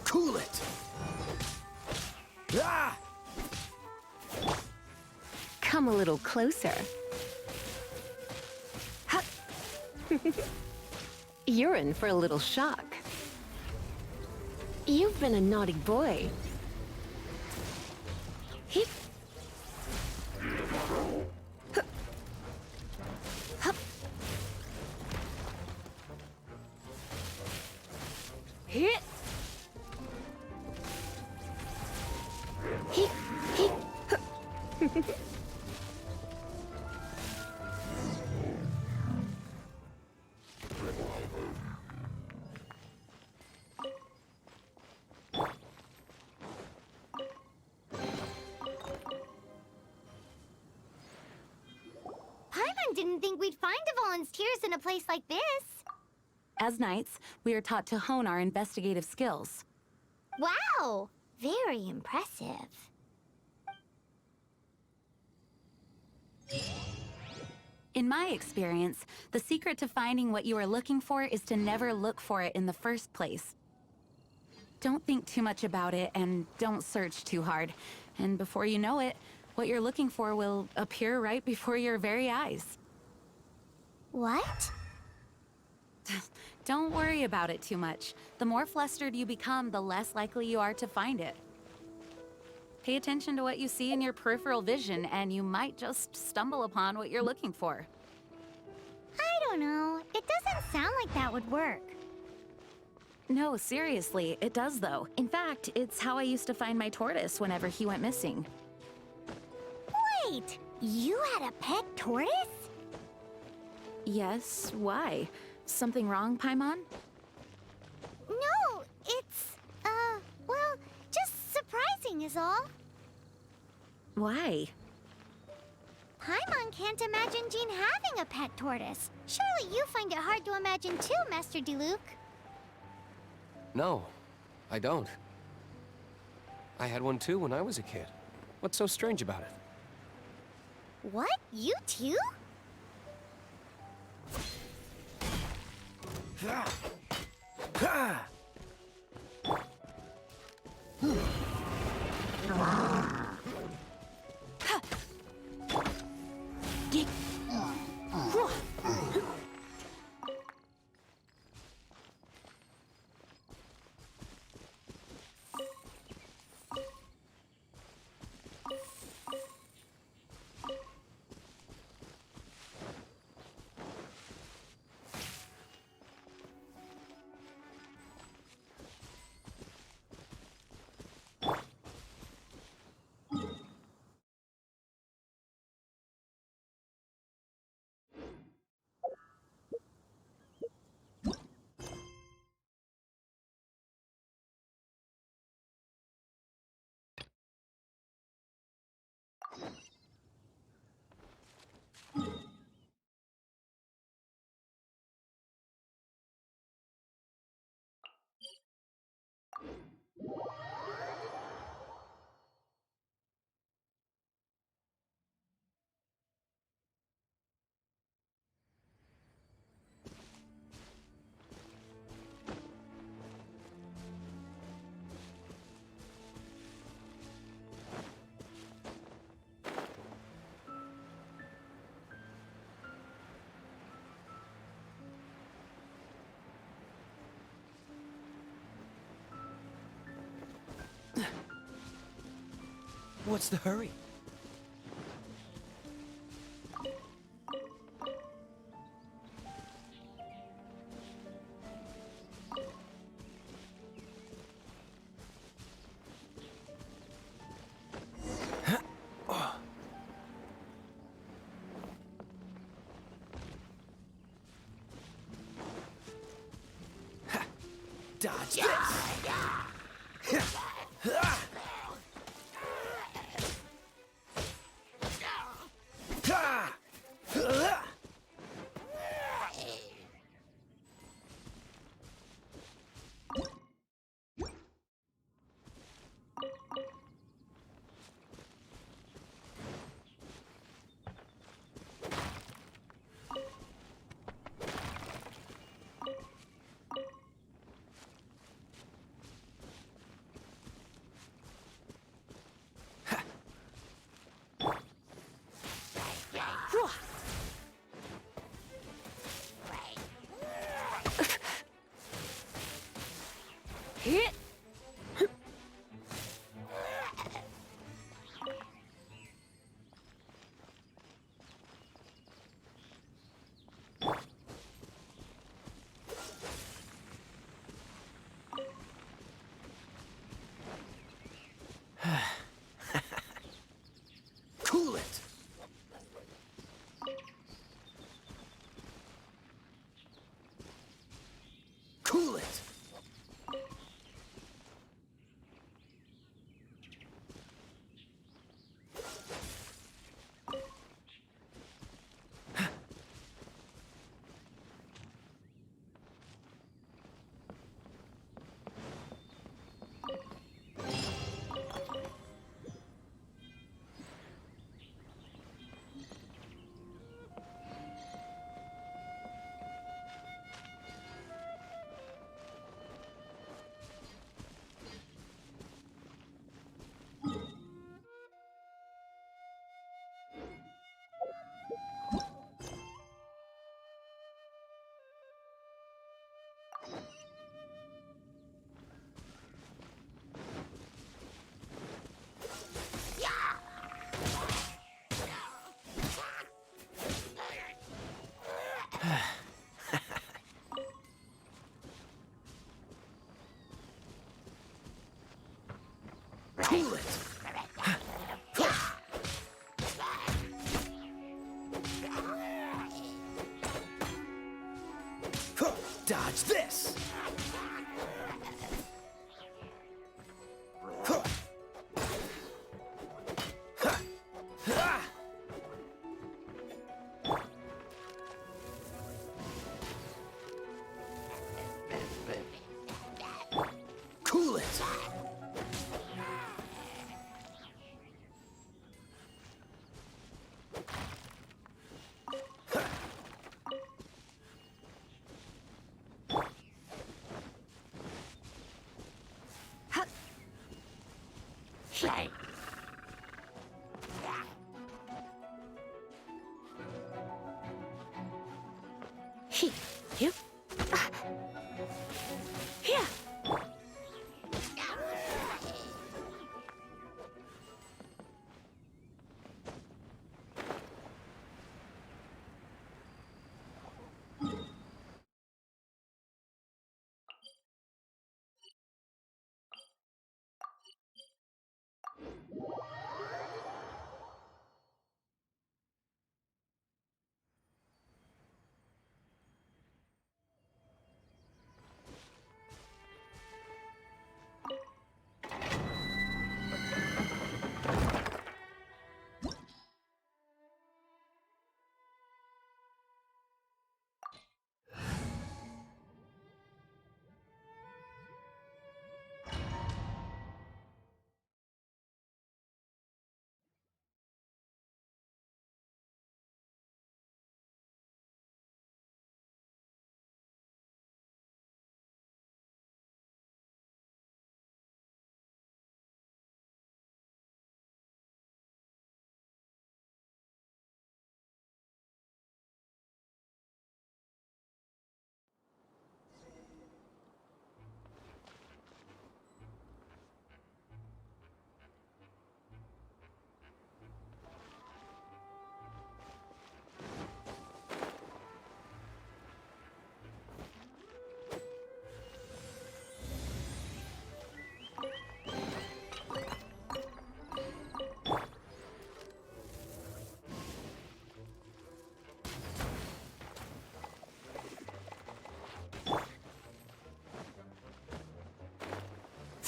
Cool it! Ah! Come a little closer. Ha! You're in for a little shock. You've been a naughty boy. Hip. Hup. Hup. Hit. Hip. Hip. Hup. Didn't think we'd find Dvalin's tears in a place like this. As knights, we are taught to hone our investigative skills. Wow! Very impressive. In my experience, the secret to finding what you are looking for is to never look for it in the first place. Don't think too much about it and don't search too hard. And before you know it, what you're looking for will appear right before your very eyes. What? Don't worry about it too much. The more flustered you become, the less likely you are to find it. Pay attention to what you see in your peripheral vision, and you might just stumble upon what you're looking for. I don't know. It doesn't sound like that would work. No, seriously, it does though. In fact, it's how I used to find my tortoise whenever he went missing. Wait! You had a pet tortoise? Yes, why? Something wrong, Paimon? No, it's, well, just surprising is all. Why? Paimon can't imagine Jean having a pet tortoise. Surely you find it hard to imagine too, Master Diluc. No, I don't. I had one too when I was a kid. What's so strange about it? What? You too? What's the hurry? Dodge this! Hit! Cool it! Cool it! Cool it! Dodge this! Cool it! Yep. Here.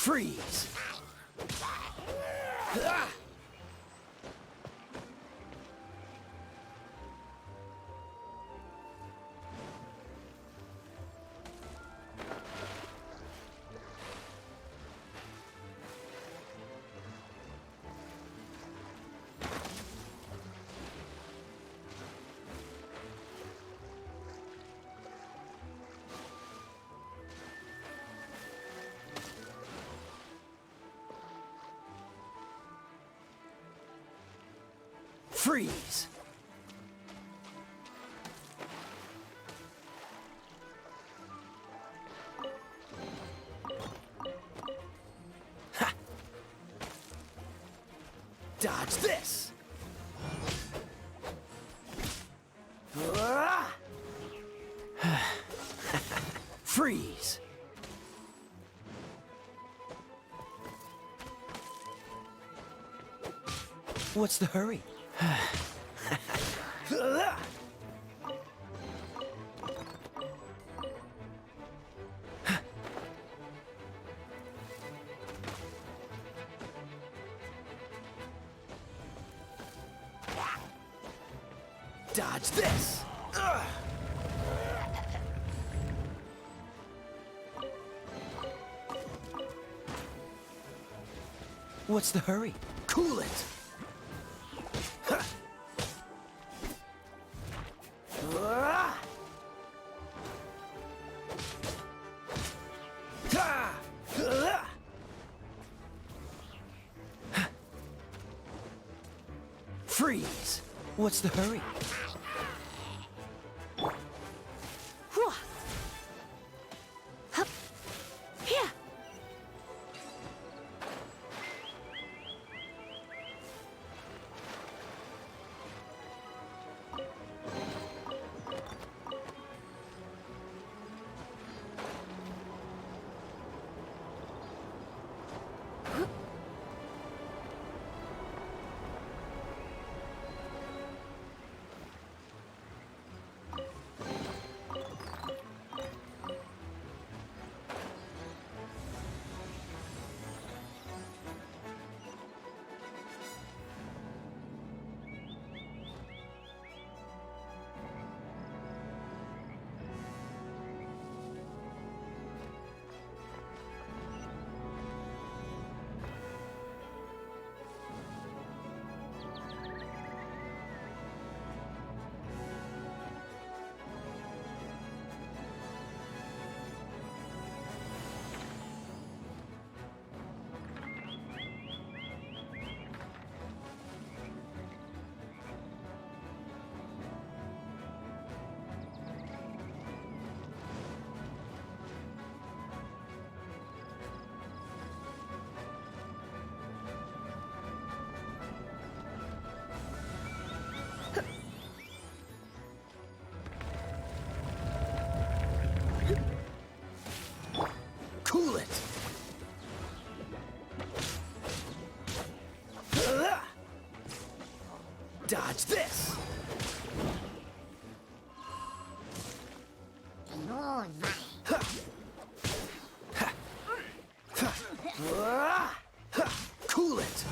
Freeze! Ah! Freeze! Ha! Dodge this! Ah! Freeze! What's the hurry? Dodge this! What's the hurry? Cool it! Freeze! What's the hurry? Hup. Here. Cool it! Dodge this! Oh, my. Cool it!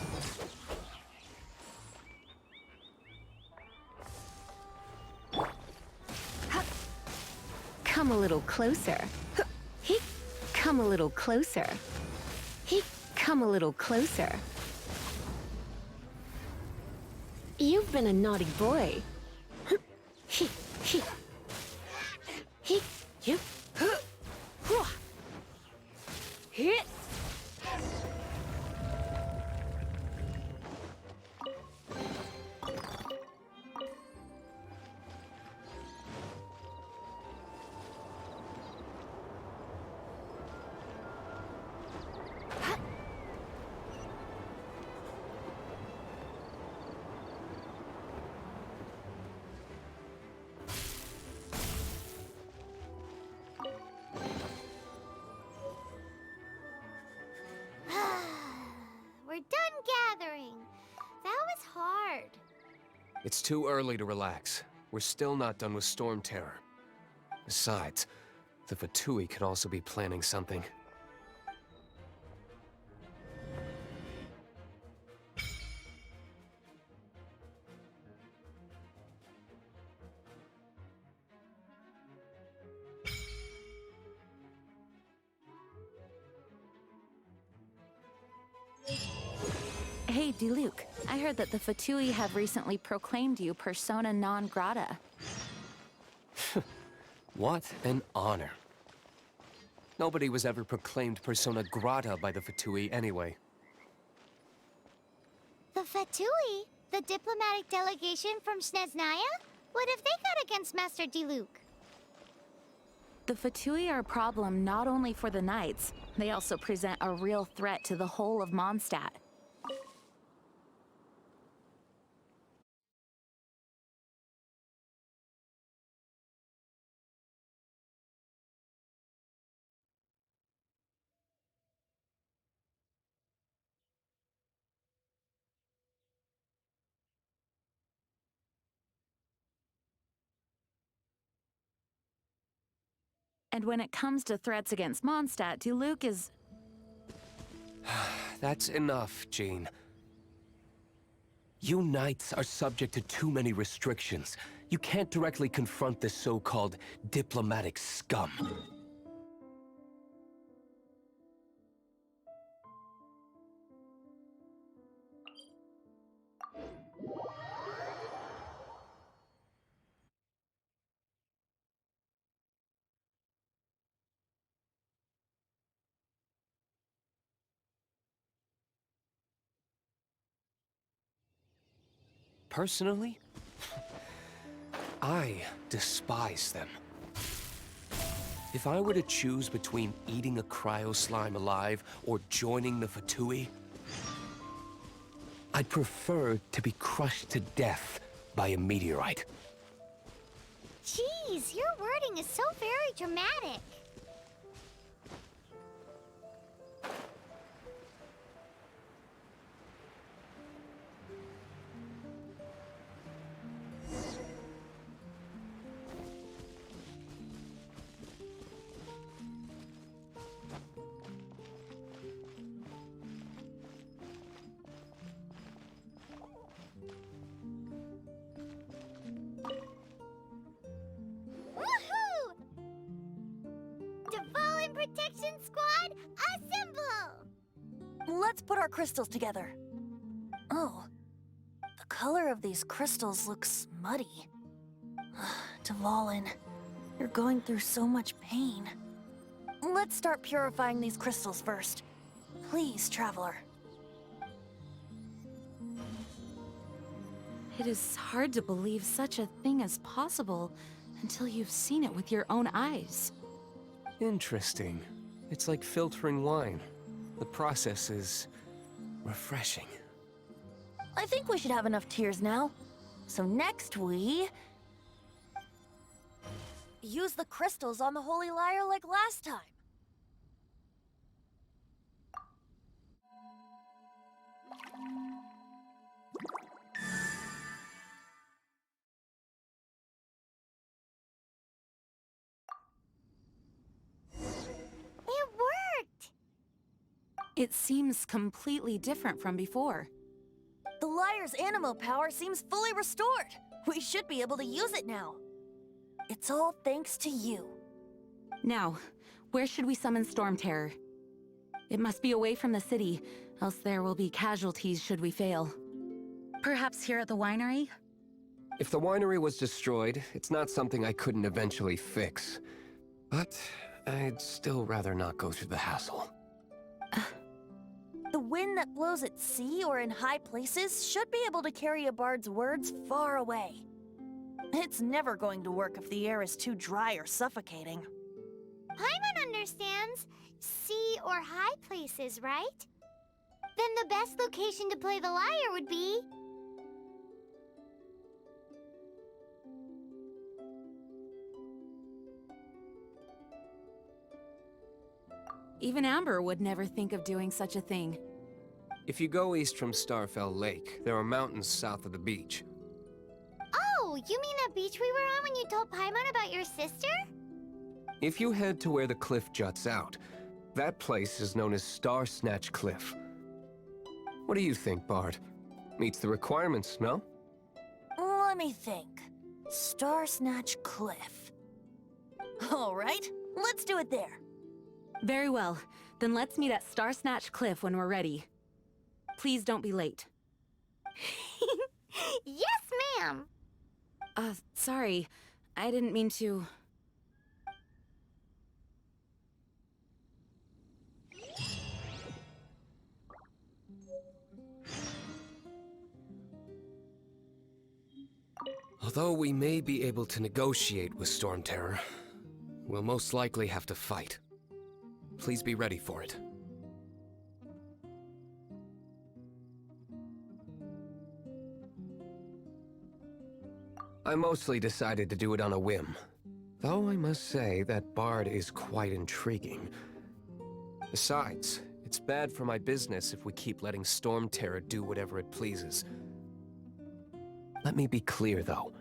Come a little closer. He, come a little closer. He, come a little closer. You've been a naughty boy. He, you. Hit. We're done gathering. That was hard. It's too early to relax. We're still not done with Storm Terror. Besides, the Fatui could also be planning something. Hey, Diluc. I heard that the Fatui have recently proclaimed you persona non grata. What an honor. Nobody was ever proclaimed persona grata by the Fatui anyway. The Fatui? The diplomatic delegation from Sneznaya? What have they got against Master Diluc? The Fatui are a problem not only for the Knights, they also present a real threat to the whole of Mondstadt. And when it comes to threats against Mondstadt, Diluc is... That's enough, Jean. You Knights are subject to too many restrictions. You can't directly confront this so-called diplomatic scum. Personally, I despise them. If I were to choose between eating a cryo slime alive or joining the Fatui, I'd prefer to be crushed to death by a meteorite. Jeez, your wording is so very dramatic. Woohoo! Dvalin Protection Squad, assemble! Let's put our crystals together. Oh, the color of these crystals looks muddy. Dvalin, you're going through so much pain. Let's start purifying these crystals first. Please, Traveler. It is hard to believe such a thing is possible until you've seen it with your own eyes. Interesting. It's like filtering wine. The process is refreshing. I think we should have enough tears now. So next we... use the crystals on the Holy Lyre like last time. It worked! It seems completely different from before. The Lyre's animo power seems fully restored. We should be able to use it now. It's all thanks to you. Now, where should we summon Storm Terror? It must be away from the city, else there will be casualties should we fail. Perhaps here at the winery? If the winery was destroyed, it's not something I couldn't eventually fix. But I'd still rather not go through the hassle. The wind that blows at sea or in high places should be able to carry a bard's words far away. It's never going to work if the air is too dry or suffocating. Paimon understands sea or high places, right? Then the best location to play the lyre would be... Even Amber would never think of doing such a thing. If you go east from Starfell Lake, there are mountains south of the beach. Oh, you mean that beach we were on when you told Paimon about your sister? If you head to where the cliff juts out, that place is known as Star Snatch Cliff. What do you think, Bard? Meets the requirements, no? Let me think. Star Snatch Cliff. All right, let's do it there. Very well. Then let's meet at Star Snatch Cliff when we're ready. Please don't be late. Yes, ma'am. Sorry. I didn't mean to... Although we may be able to negotiate with Storm Terror, we'll most likely have to fight. Please be ready for it. I mostly decided to do it on a whim. Though I must say that Bard is quite intriguing. Besides, it's bad for my business if we keep letting Storm Terror do whatever it pleases. Let me be clear, though.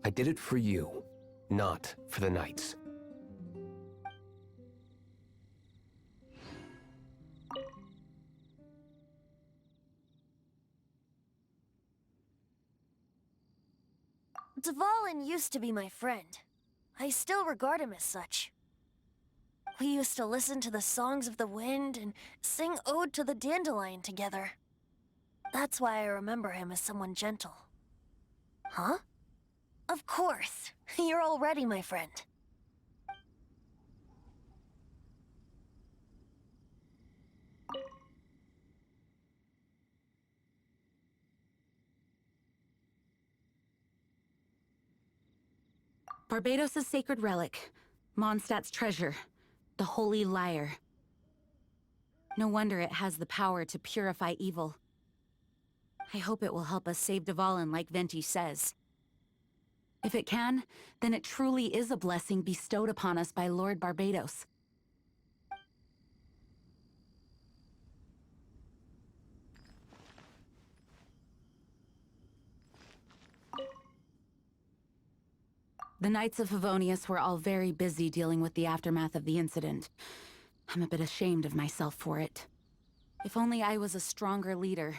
I did it for you, not for the Knights. Dvalin used to be my friend. I still regard him as such. We used to listen to the songs of the wind and sing Ode to the Dandelion together. That's why I remember him as someone gentle. Huh? Of course. You're already my friend. Barbados' sacred relic. Mondstadt's treasure. The Holy Lyre. No wonder it has the power to purify evil. I hope it will help us save Dvalin like Venti says. If it can, then it truly is a blessing bestowed upon us by Lord Barbados. The Knights of Favonius were all very busy dealing with the aftermath of the incident. I'm a bit ashamed of myself for it. If only I was a stronger leader.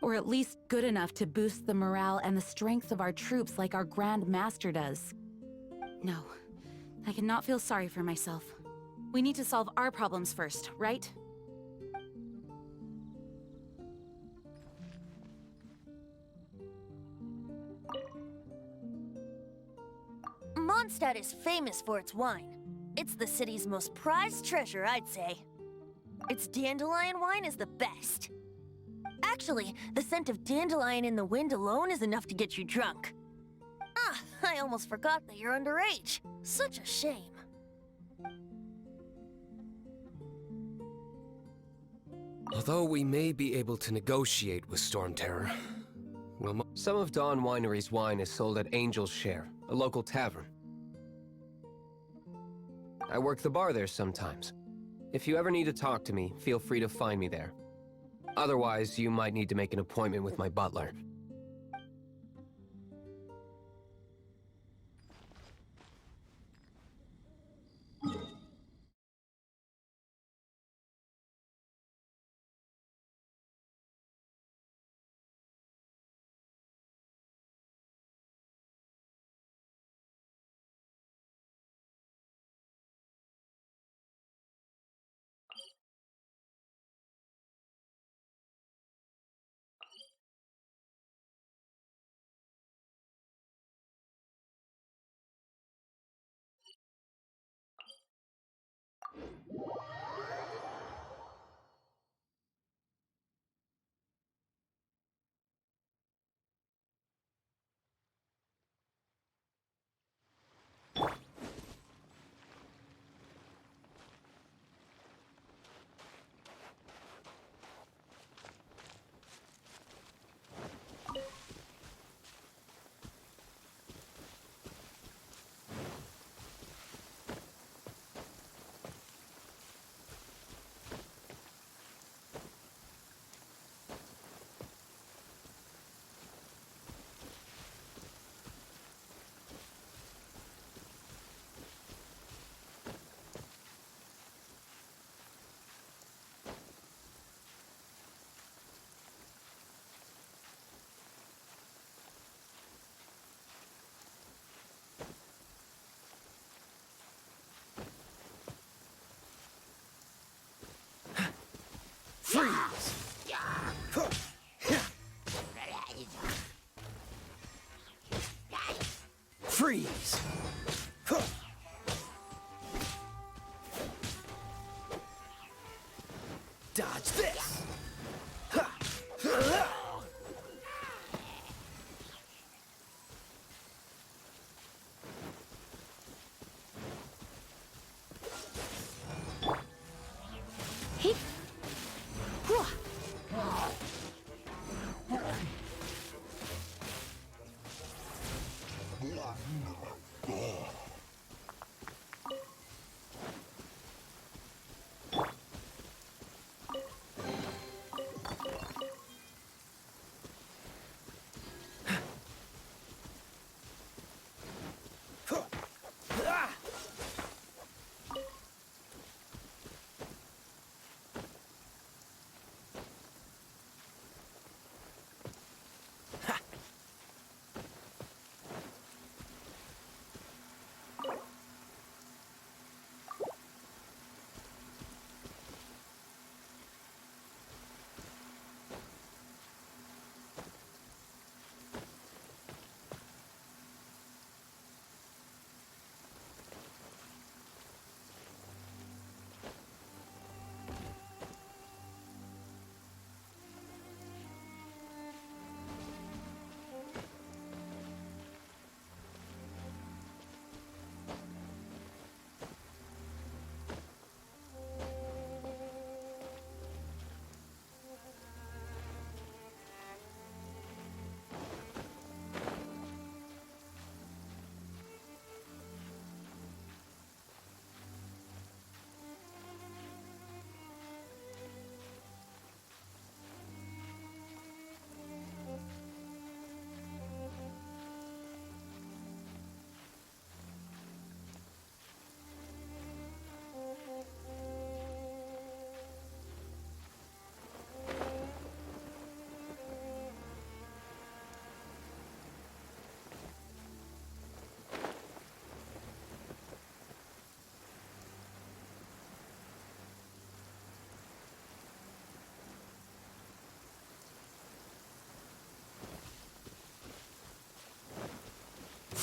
Or at least good enough to boost the morale and the strength of our troops like our Grand Master does. No, I cannot feel sorry for myself. We need to solve our problems first, right? Mondstadt is famous for its wine. It's the city's most prized treasure, I'd say. Its dandelion wine is the best. Actually, the scent of dandelion in the wind alone is enough to get you drunk. Ah, I almost forgot that you're underage. Such a shame. Although we may be able to negotiate with Storm Terror, some of Dawn Winery's wine is sold at Angel's Share, a local tavern. I work the bar there sometimes. If you ever need to talk to me, feel free to find me there. Otherwise, you might need to make an appointment with my butler. Dodge this! He. Whew.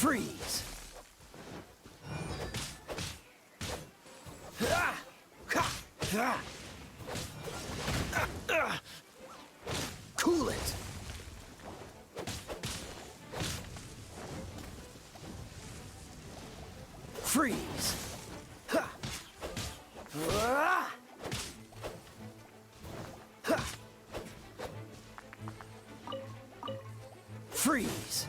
Freeze! Cool it! Freeze! Freeze!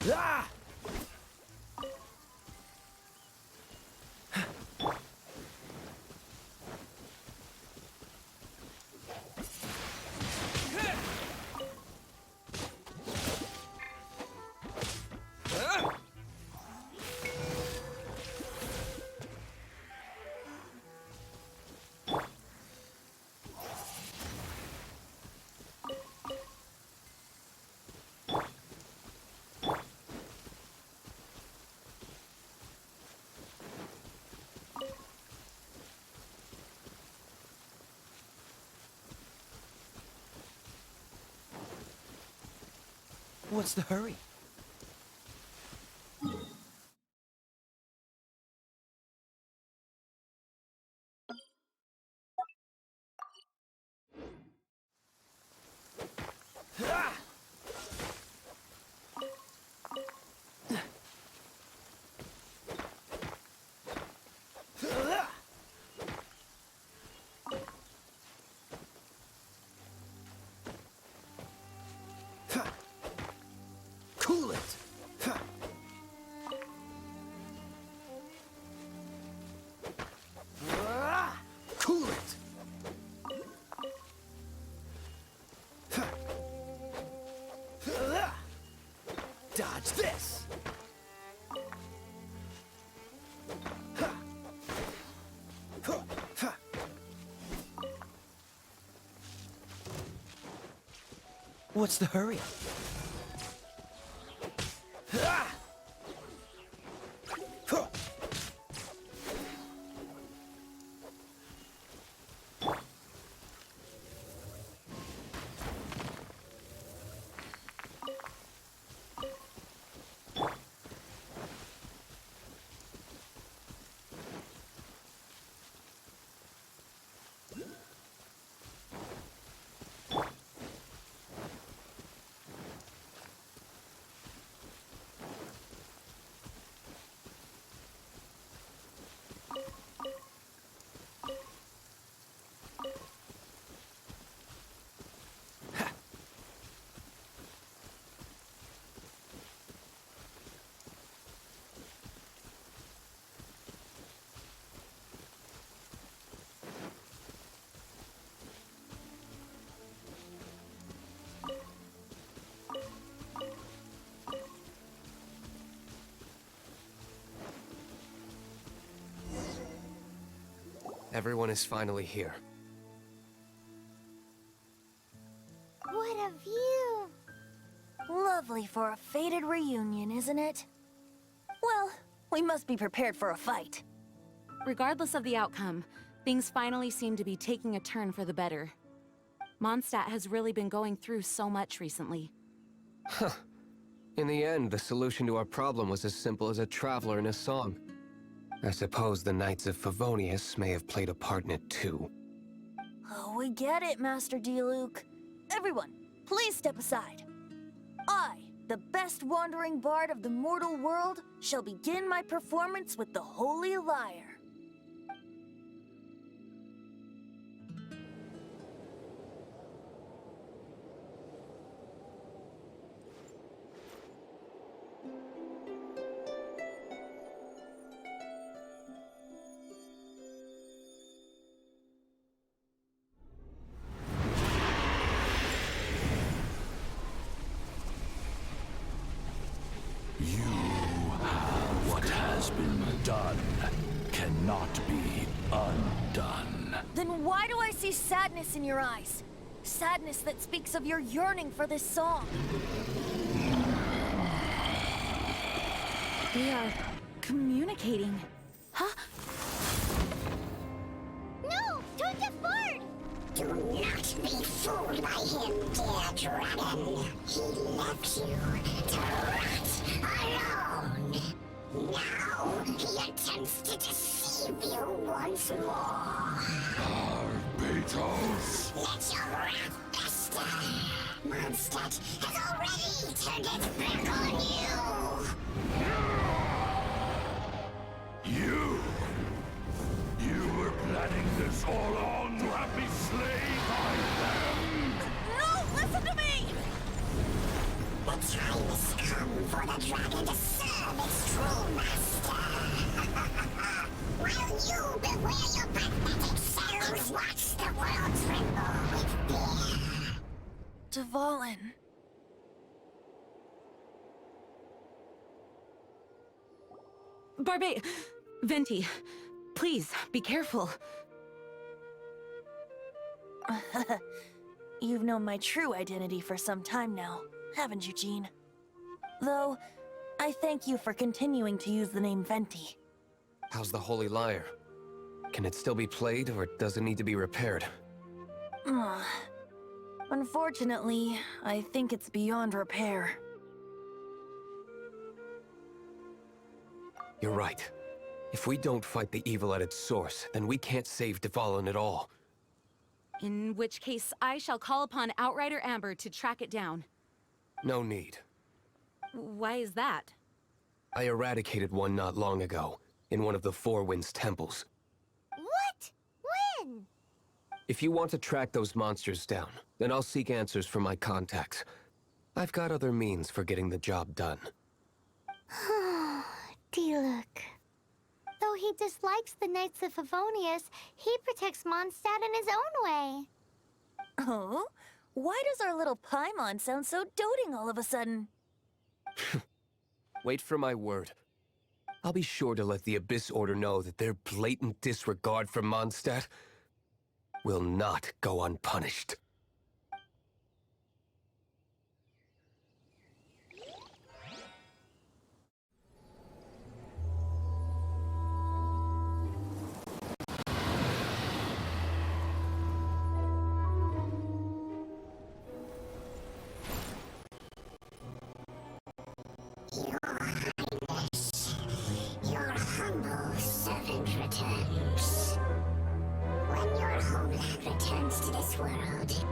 Ah! What's the hurry? Dodge this! Ha! Huh, ha. What's the hurry? Ah! Huh. Everyone is finally here. What a view! Lovely for a fated reunion, isn't it? Well, we must be prepared for a fight. Regardless of the outcome, things finally seem to be taking a turn for the better. Mondstadt has really been going through so much recently. Huh. In the end, the solution to our problem was as simple as a traveler in a song. I suppose the Knights of Favonius may have played a part in it too. Oh, we get it, Master Diluc. Everyone, please step aside. I, the best wandering bard of the mortal world, shall begin my performance with the Holy Lyre. What has been done cannot be undone. Then why do I see sadness in your eyes? Sadness that speaks of your yearning for this song. They are communicating. Huh? No! Don't get bored! Do not be fooled by him, dear dragon. He left you to rot alone. Now he attempts to deceive you once more. Beatles! Let your wrath fester. Mondstadt has already turned its back on you. You were planning this all along to have me slain by them! No, listen to me! The time has come for the dragon to serve its true master. While you beware your pathetic selves, watch the world tremble with fear. Dvalin. Venti, please, be careful. You've known my true identity for some time now, haven't you, Jean? Though, I thank you for continuing to use the name Venti. How's the Holy Lyre? Can it still be played, or does it need to be repaired? Unfortunately, I think it's beyond repair. You're right. If we don't fight the evil at its source, then we can't save Dvalin at all. In which case, I shall call upon Outrider Amber to track it down. No need. Why is that? I eradicated one not long ago, in one of the Four Winds temples. What? When? If you want to track those monsters down, then I'll seek answers from my contacts. I've got other means for getting the job done. Diluc. Though he dislikes the Knights of Favonius, he protects Mondstadt in his own way. Oh? Why does our little Paimon sound so doting all of a sudden? Wait for my word. I'll be sure to let the Abyss Order know that their blatant disregard for Mondstadt will not go unpunished. Your humble servant returns. When your homeland returns to this world,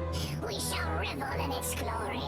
we shall revel in its glory.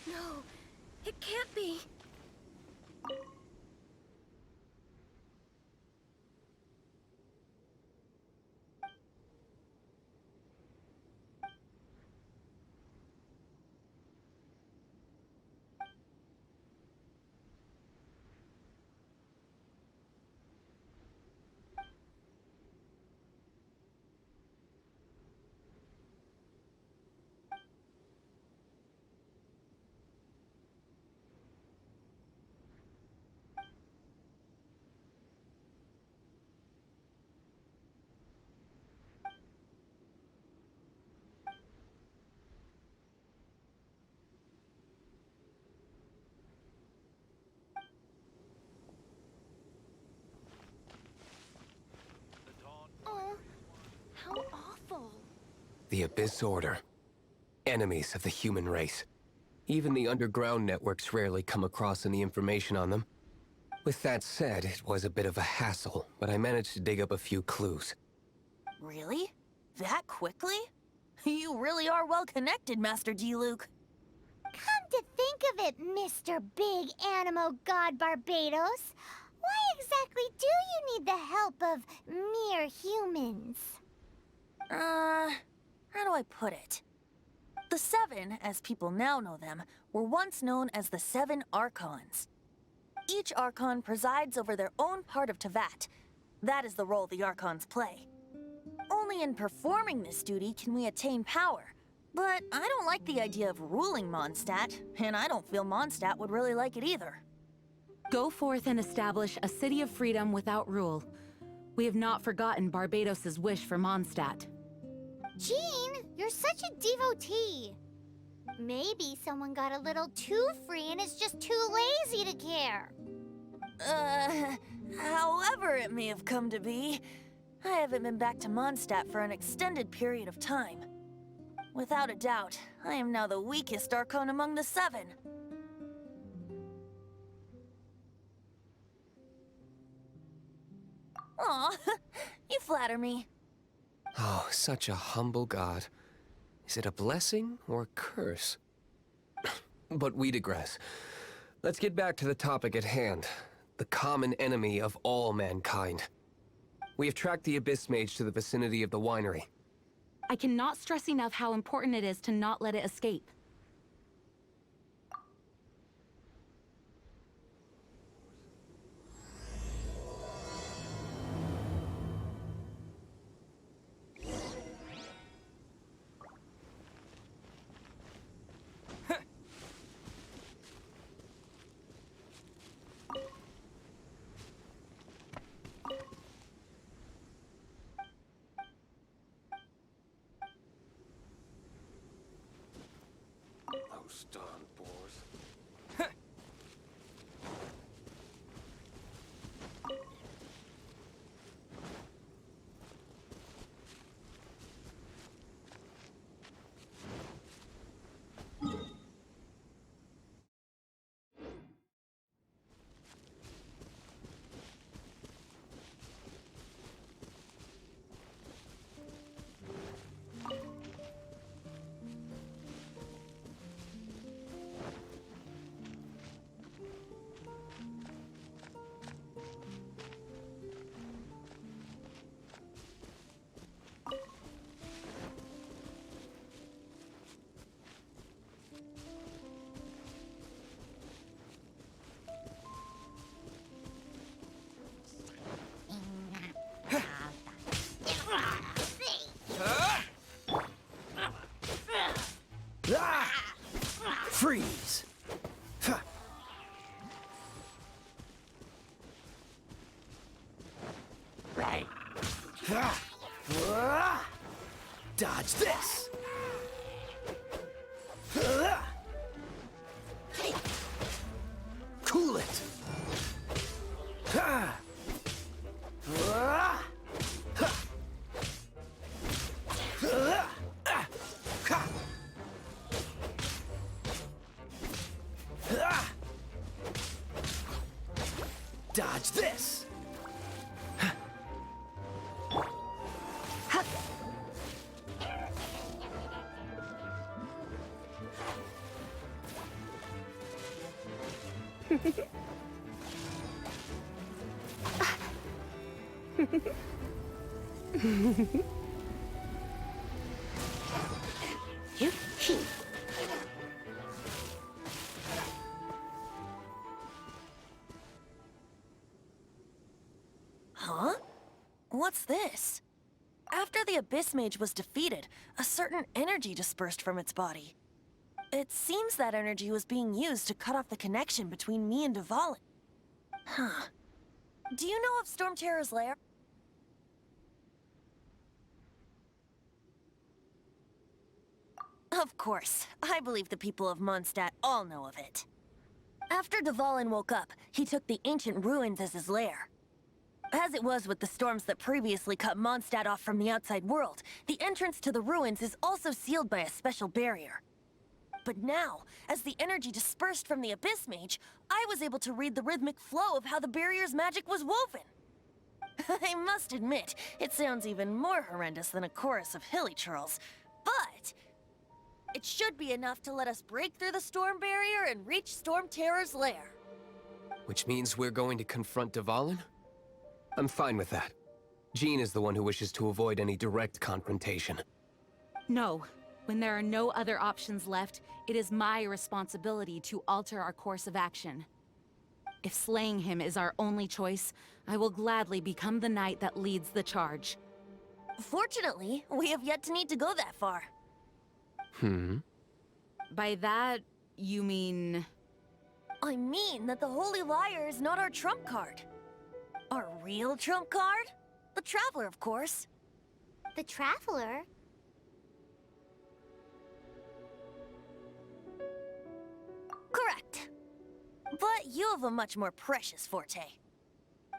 No, it can't be. Oh, how awful. The Abyss Order. Enemies of the human race. Even the underground networks rarely come across any information on them. With that said, it was a bit of a hassle, but I managed to dig up a few clues. Really? That quickly? You really are well connected, Master D. Luke. Come to think of it, Mr. Big Animo God Barbados, why exactly do you need the help of mere humans? How do I put it? The Seven, as people now know them, were once known as the Seven Archons. Each Archon presides over their own part of Teyvat. That is the role the Archons play. Only in performing this duty can we attain power. But I don't like the idea of ruling Mondstadt, and I don't feel Mondstadt would really like it either. Go forth and establish a city of freedom without rule. We have not forgotten Barbados's wish for Mondstadt. Jean, you're such a devotee. Maybe someone got a little too free and is just too lazy to care. However it may have come to be, I haven't been back to Mondstadt for an extended period of time. Without a doubt, I am now the weakest Archon among the Seven. Aw, you flatter me. Oh, such a humble god. Is it a blessing or a curse? But we digress. Let's get back to the topic at hand. The common enemy of all mankind. We have tracked the Abyss Mage to the vicinity of the winery. I cannot stress enough how important it is to not let it escape. Those darn boars. Freeze! Right. Dodge this! Cool it! Dodge this! Huh? What's this? After the Abyss Mage was defeated, a certain energy dispersed from its body. It seems that energy was being used to cut off the connection between me and Dvalin. Huh. Do you know of Storm Terror's lair? Of course. I believe the people of Mondstadt all know of it. After Dvalin woke up, he took the ancient ruins as his lair. As it was with the storms that previously cut Mondstadt off from the outside world, the entrance to the ruins is also sealed by a special barrier. But now, as the energy dispersed from the Abyss Mage, I was able to read the rhythmic flow of how the barrier's magic was woven. I must admit, it sounds even more horrendous than a chorus of hilly churls, but it should be enough to let us break through the storm barrier and reach Storm Terror's lair. Which means we're going to confront Dvalin? I'm fine with that. Jean is the one who wishes to avoid any direct confrontation. No. When there are no other options left, it is my responsibility to alter our course of action. If slaying him is our only choice, I will gladly become the knight that leads the charge. Fortunately, we have yet to need to go that far. By that, you mean... I mean that the Holy Liar is not our trump card. Our real trump card? The Traveler, of course. The Traveler? Correct. But you have a much more precious forte.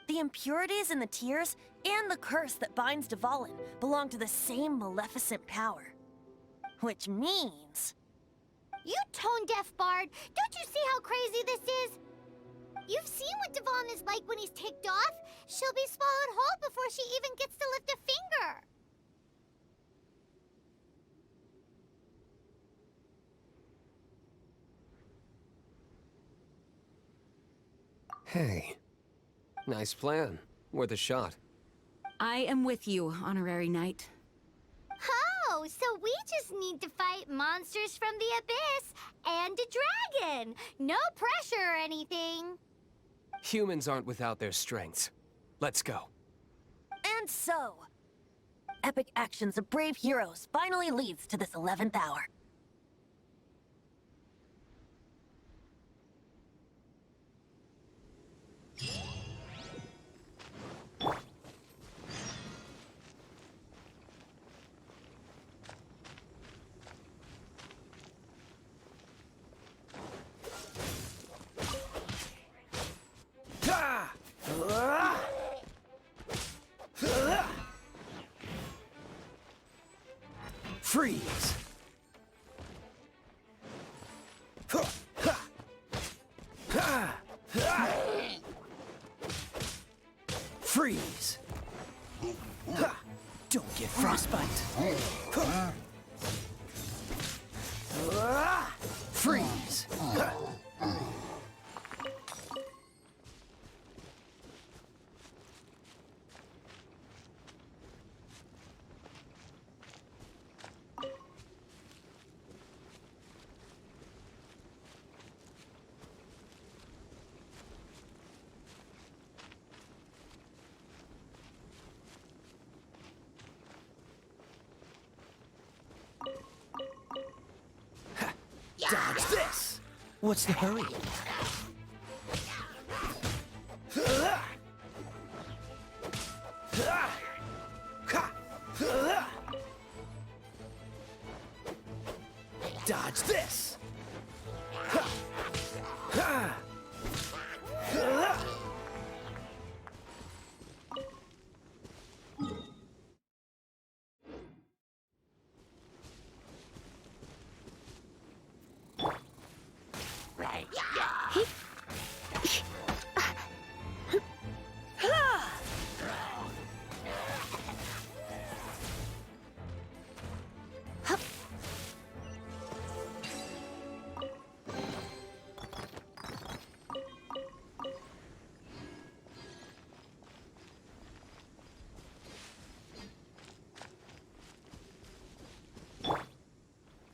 The impurities in the tears and the curse that binds Dvalin belong to the same maleficent power. Which means... You tone-deaf bard! Don't you see how crazy this is? You've seen what Dvalin is like when he's ticked off. She'll be swallowed whole before she even gets to lift a finger. Hey. Nice plan. Worth a shot. I am with you, Honorary Knight. Oh, so we just need to fight monsters from the abyss and a dragon. No pressure or anything. Humans aren't without their strengths. Let's go. And so... epic actions of brave heroes finally leads to this 11th hour. Freeze! Freeze! Don't get frostbite! Freeze! Dodge this! What's the hurry? Dodge this!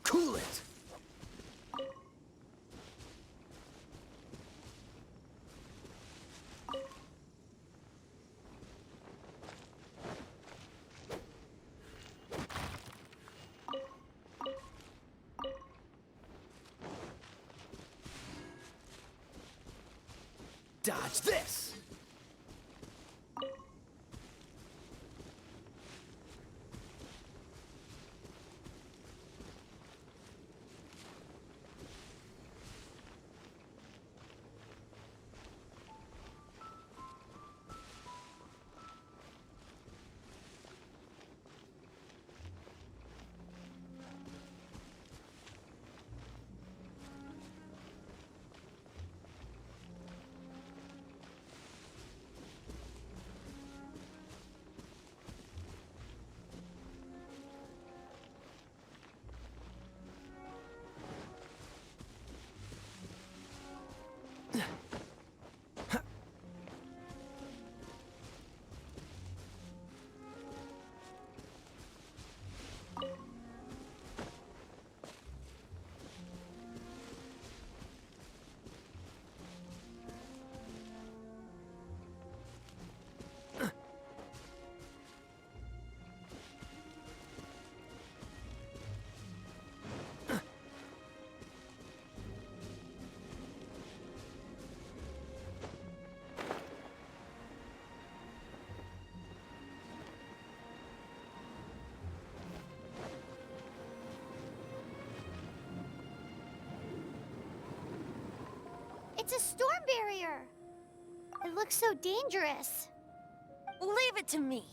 Cool it! Dodge this! It's a storm barrier. It looks so dangerous. Leave it to me.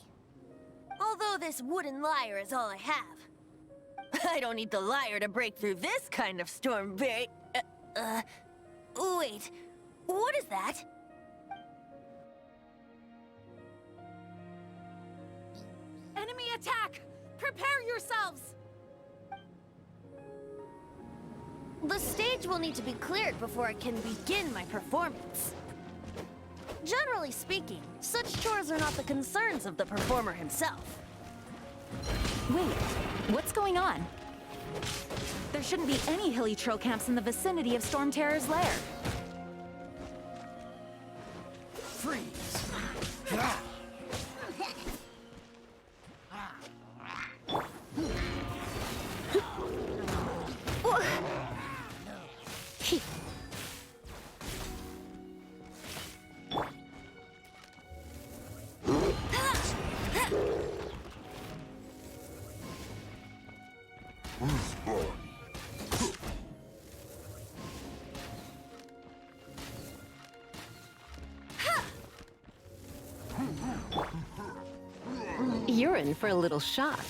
Although this wooden lyre is all I have. I don't need the lyre to break through this kind of storm barrier. Wait. What is that? Enemy attack! Prepare yourselves! The stage will need to be cleared before I can begin my performance. Generally speaking, such chores are not the concerns of the performer himself. Wait, what's going on? There shouldn't be any hilly troll camps in the vicinity of Storm Terror's lair. Freeze! You're in for a little shock.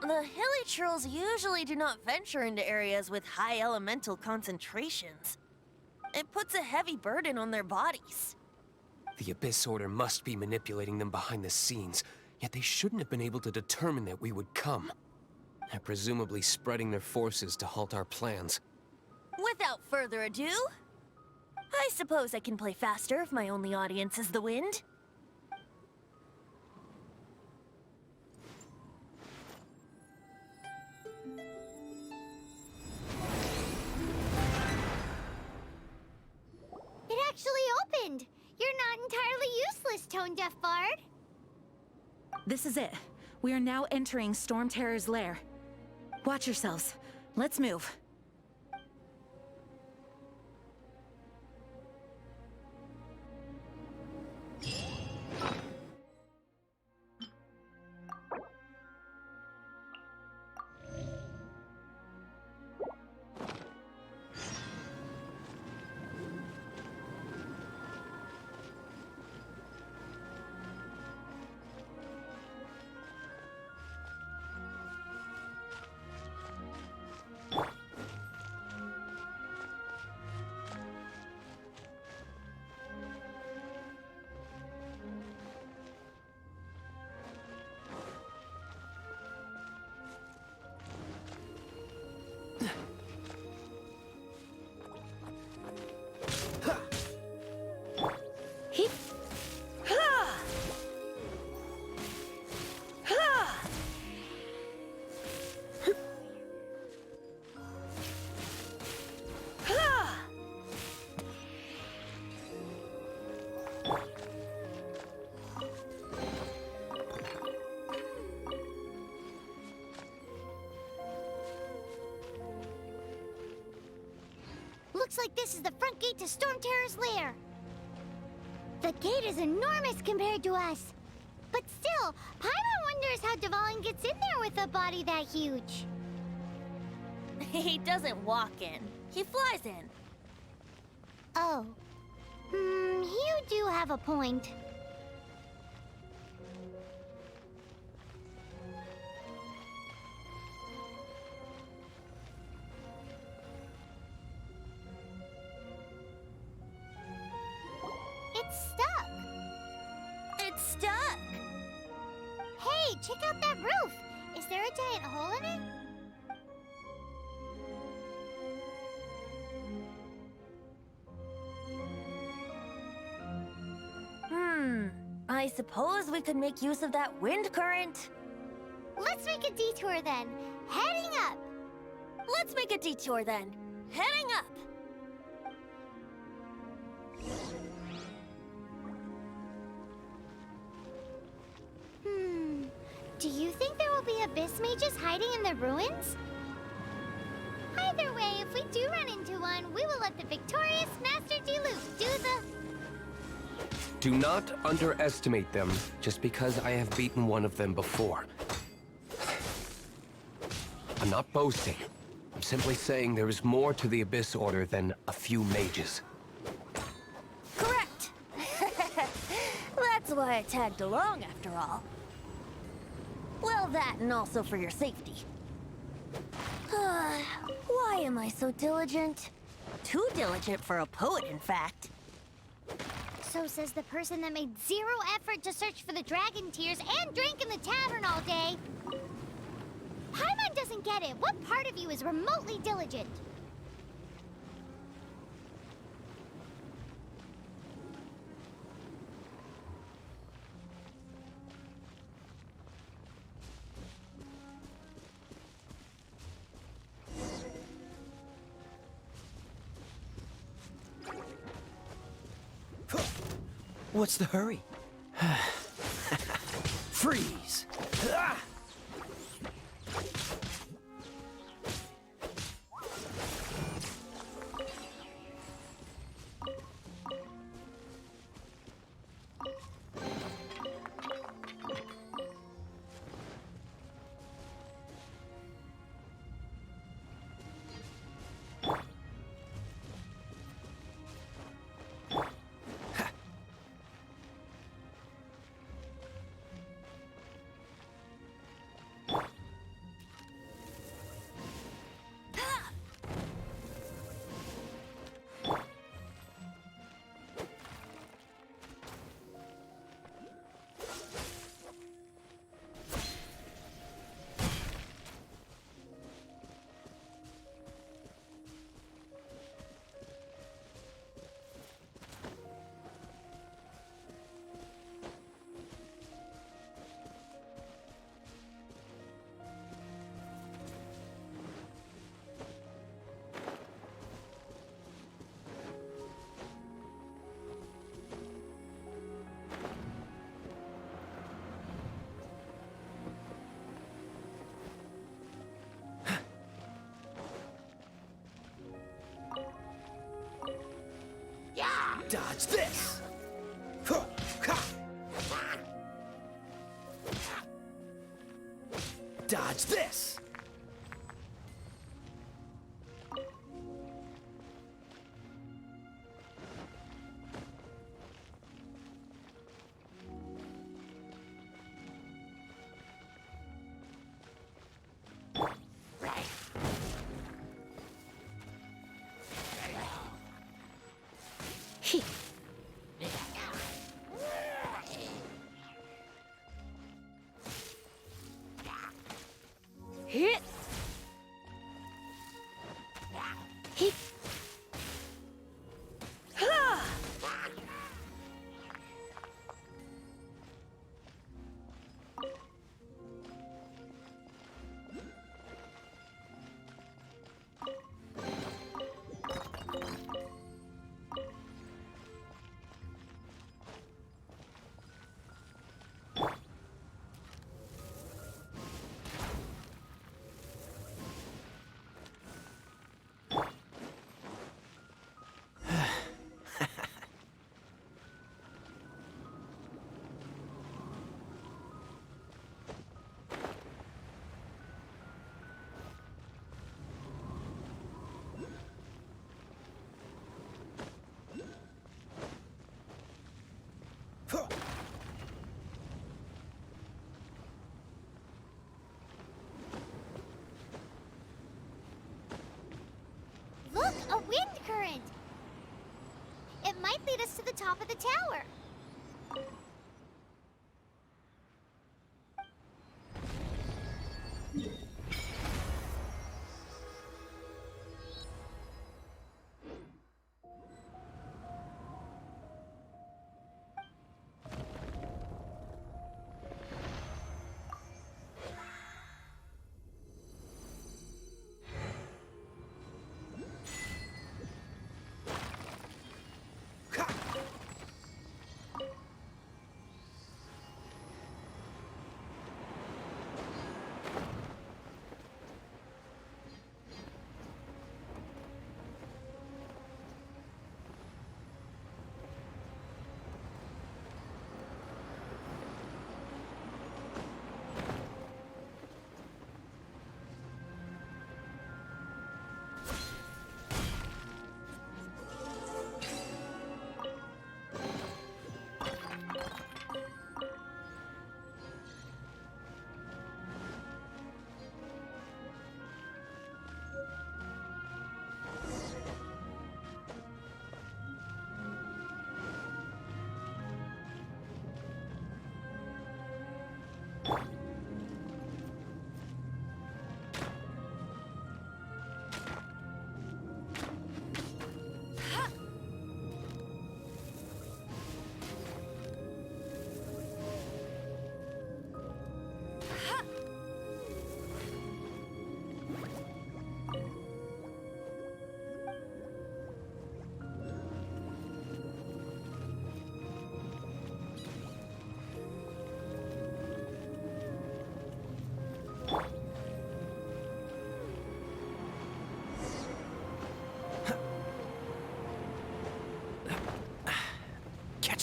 The hilly trolls usually do not venture into areas with high elemental concentrations. It puts a heavy burden on their bodies. The Abyss Order must be manipulating them behind the scenes, yet they shouldn't have been able to determine that we would come. They're presumably spreading their forces to halt our plans. Without further ado, I suppose I can play faster if my only audience is the wind. It actually opened. You're not entirely useless, tone-deaf bard. This is it. We are now entering Storm Terror's lair. Watch yourselves. Let's move. Looks like this is the front gate to Storm Terror's lair. The gate is enormous compared to us. But still, Paimon wonders how Dvalin gets in there with a body that huge. He doesn't walk in. He flies in. Oh. You do have a point. It's stuck. It's stuck. Hey, check out that roof. Is there a giant hole in it? I suppose we could make use of that wind current. Let's make a detour then. Heading up. Let's make a detour then. Heading up. Do you think there will be abyss mages hiding in the ruins? Either way, if we do run into one, we will let the victorious Master Diluc do the... Do not underestimate them just because I have beaten one of them before. I'm not boasting. I'm simply saying there is more to the Abyss Order than a few mages. Correct! That's why I tagged along, after all. Well, that and also for your safety. Why am I so diligent? Too diligent for a poet, in fact. So says the person that made zero effort to search for the dragon tears and drank in the tavern all day. Paimon doesn't get it. What part of you is remotely diligent? What's the hurry? Freeze! Ah! Dodge this! Huh, ha! Dodge this! Hit! Hit! Ha! Look, a wind current! It might lead us to the top of the tower.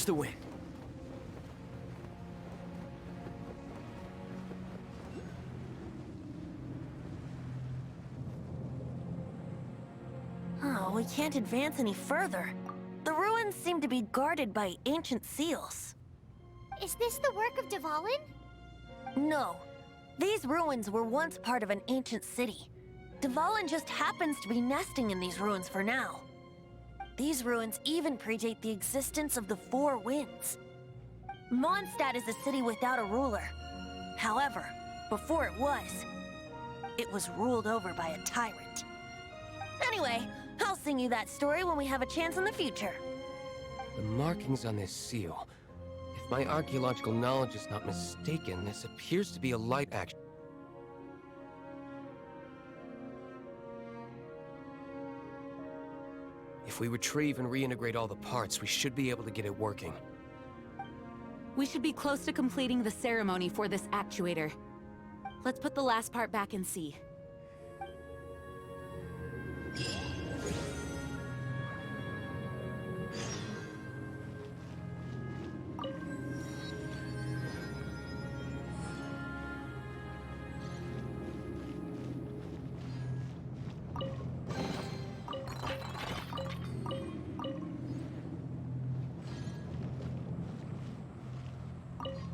the wind. Oh, we can't advance any further. The ruins seem to be guarded by ancient seals. Is this the work of Dvalin? No. These ruins were once part of an ancient city. Dvalin just happens to be nesting in these ruins for now. These ruins even predate the existence of the Four Winds. Mondstadt is a city without a ruler. However, before it was ruled over by a tyrant. Anyway, I'll sing you that story when we have a chance in the future. The markings on this seal. If my archaeological knowledge is not mistaken, this appears to be a light action. If we retrieve and reintegrate all the parts, we should be able to get it working. We should be close to completing the ceremony for this actuator. Let's put the last part back and see.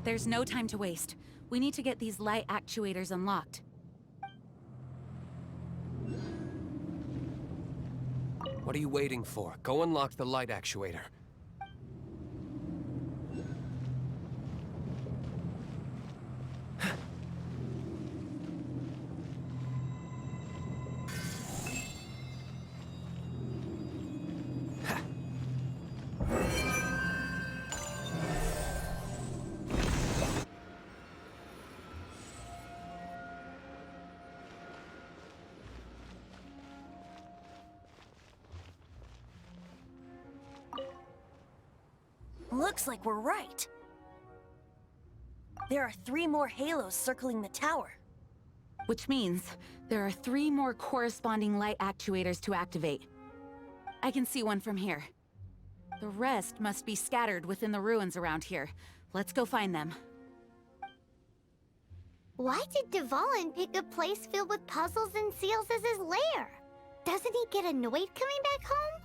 There's no time to waste. We need to get these light actuators unlocked. What are you waiting for? Go unlock the light actuator. Looks like we're right. There are 3 more halos circling the tower. Which means there are 3 more corresponding light actuators to activate. I can see one from here. The rest must be scattered within the ruins around here. Let's go find them. Why did Dvalin pick a place filled with puzzles and seals as his lair? Doesn't he get annoyed coming back home?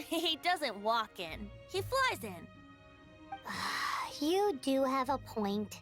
He doesn't walk in. He flies in. You do have a point.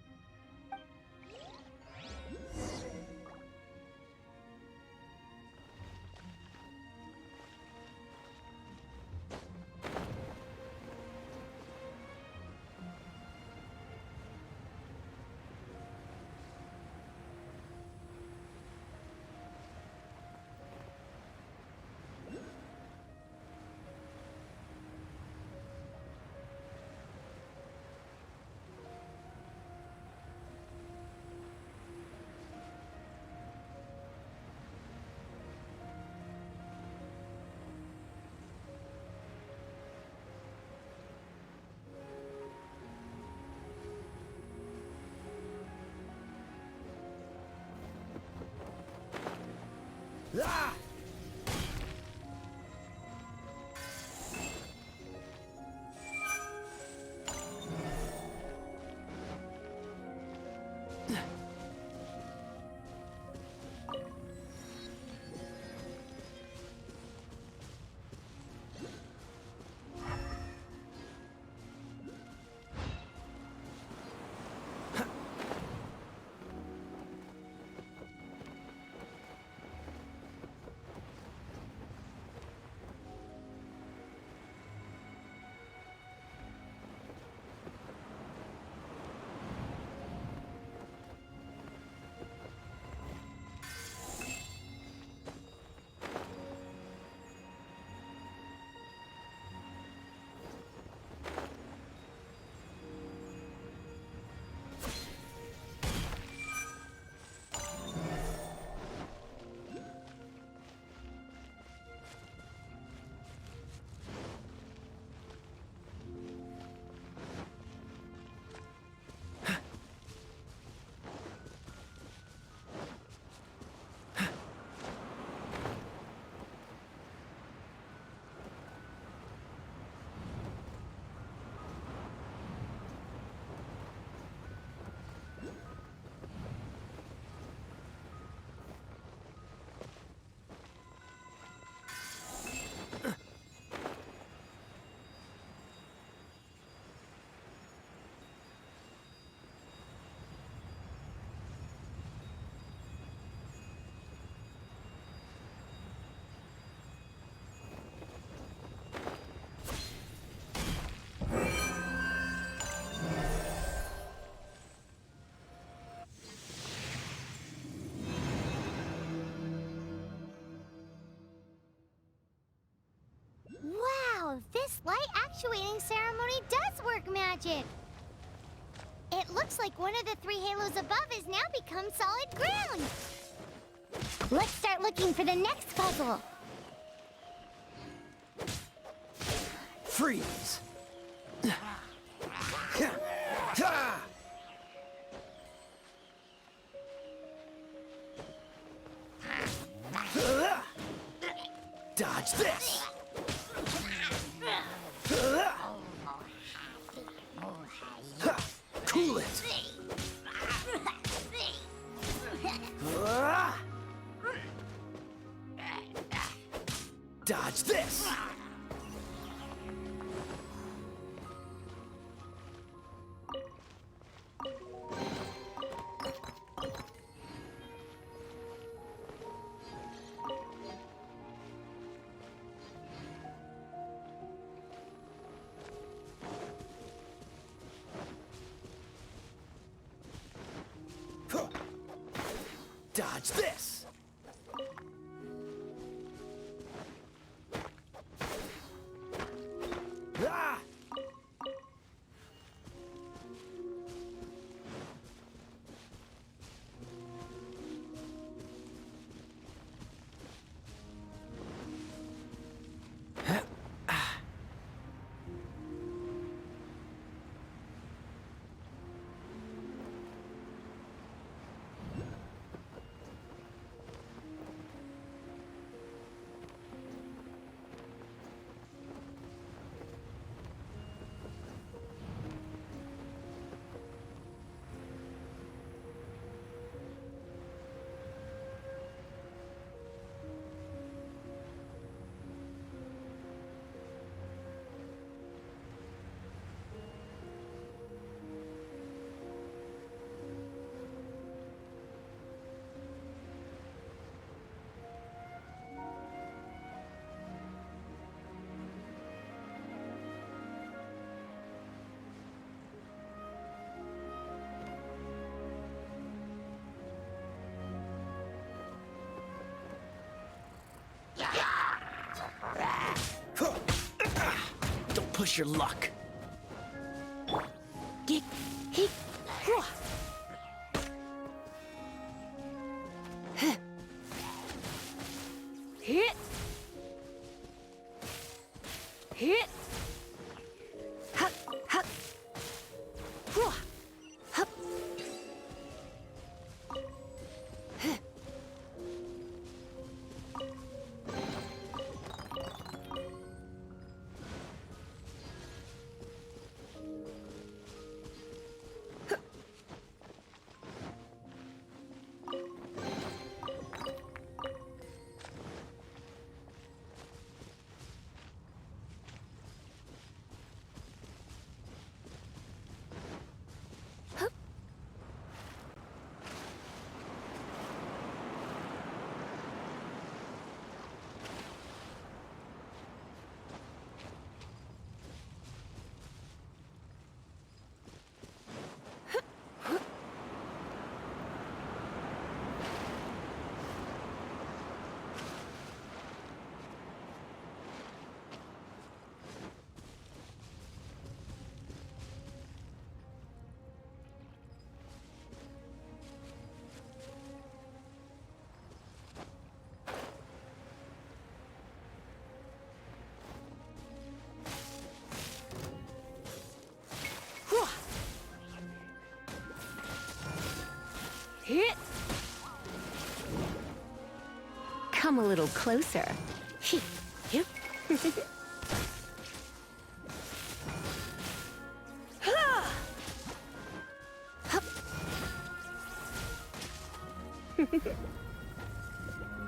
Ah! actuating ceremony does work magic. It looks like one of the 3 halos above has now become solid ground. Let's start looking for the next puzzle. Freeze! Dodge this! Cool it! Dodge this! Dodge this! Ah! Don't push your luck. Come a little closer.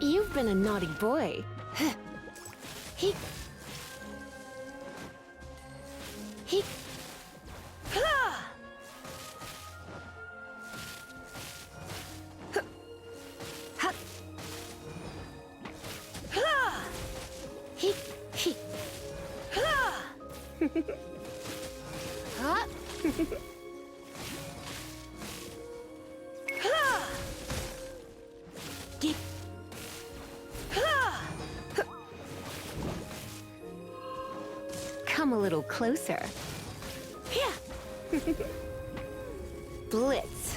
You've been a naughty boy. He. closer. Yeah. Blitz.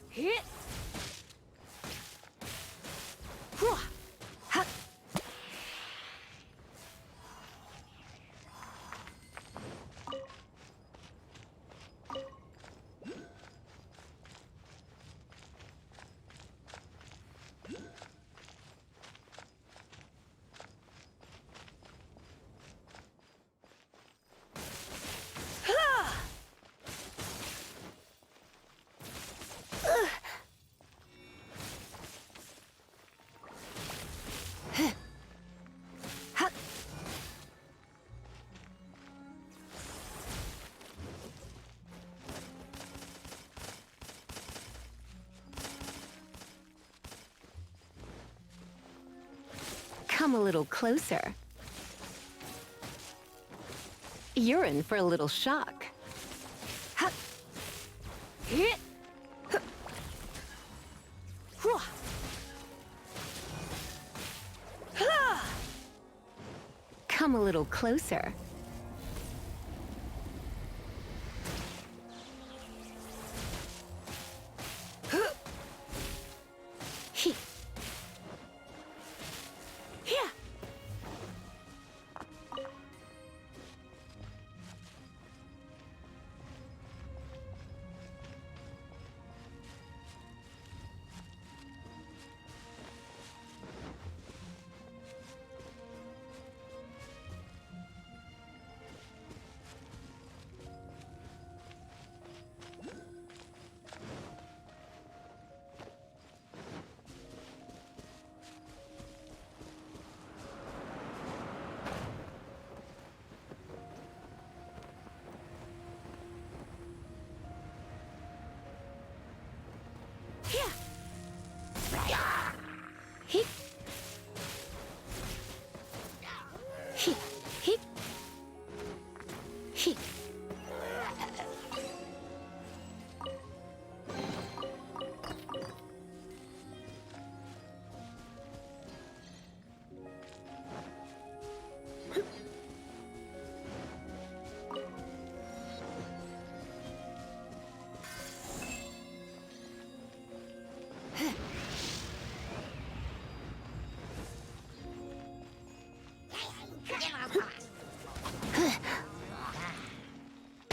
Hit. Come a little closer. You're in for a little shock. Come a little closer.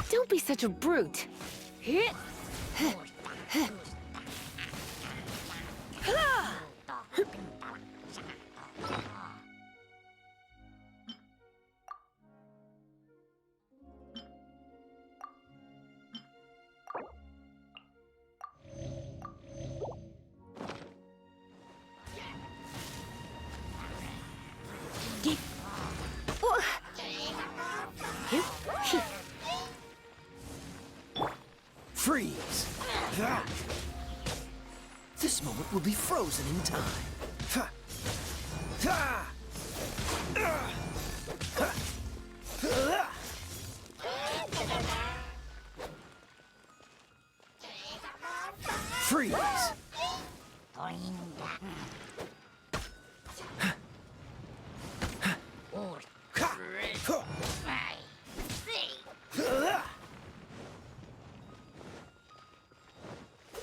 Don't be such a brute. Freeze! This moment will be frozen in time.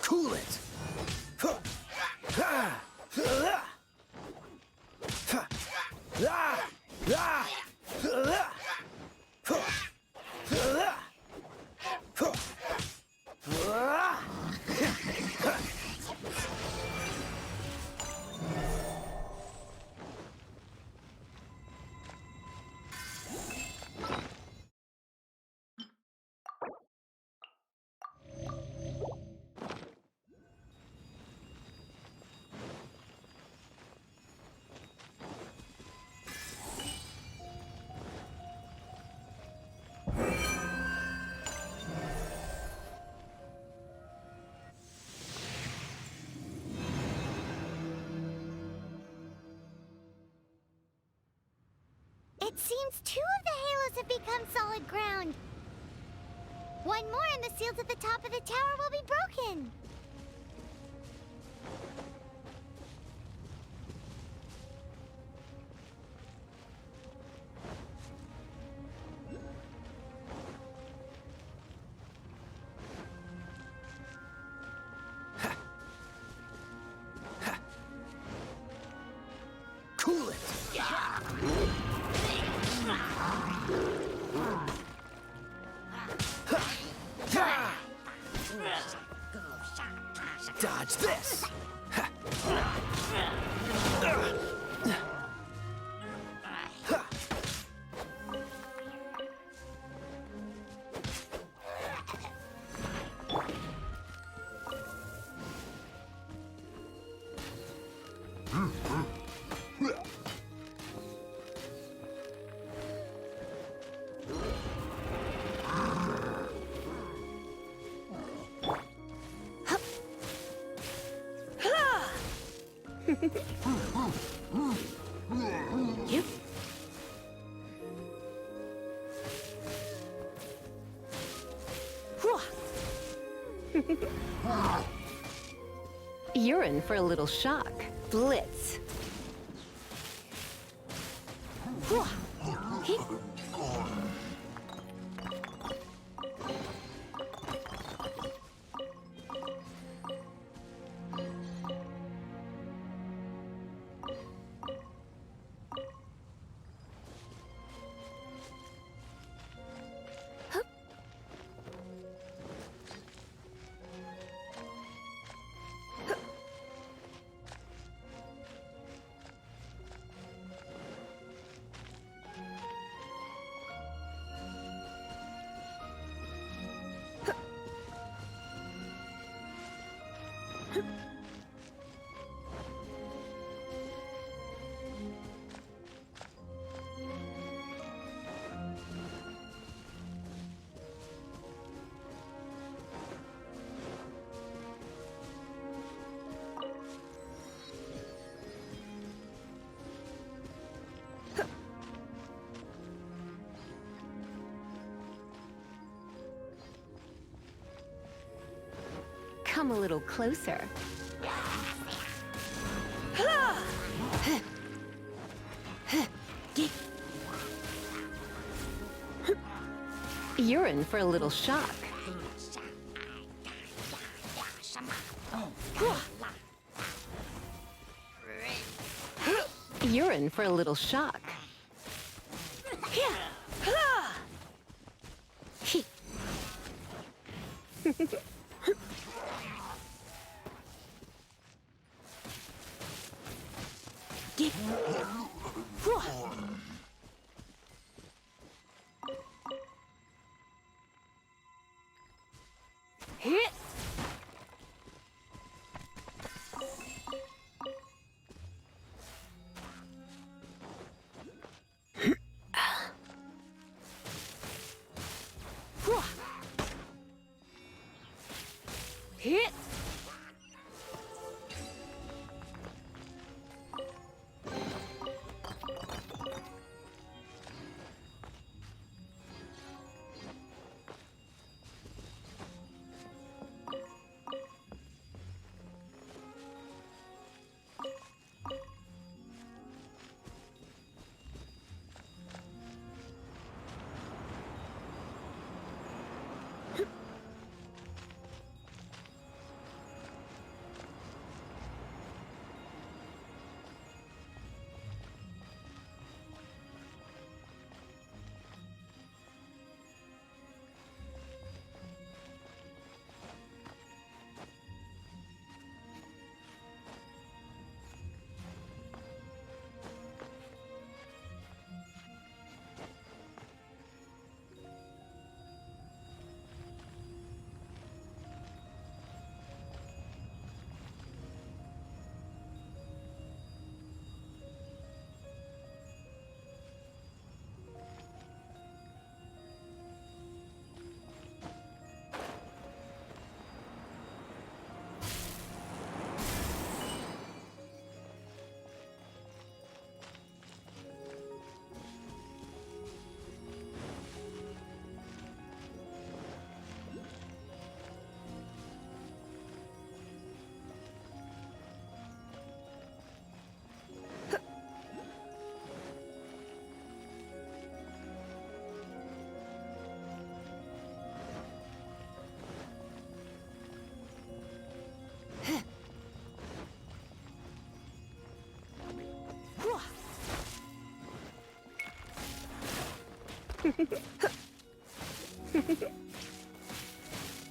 Cool it! It seems 2 of the halos have become solid ground. One more and the seals at the top of the tower will be broken. Cool it! Dodge this! Yep. You're in for a little shock. Blitz. Come a little closer. You're in for a little shock. You're in for a little shock.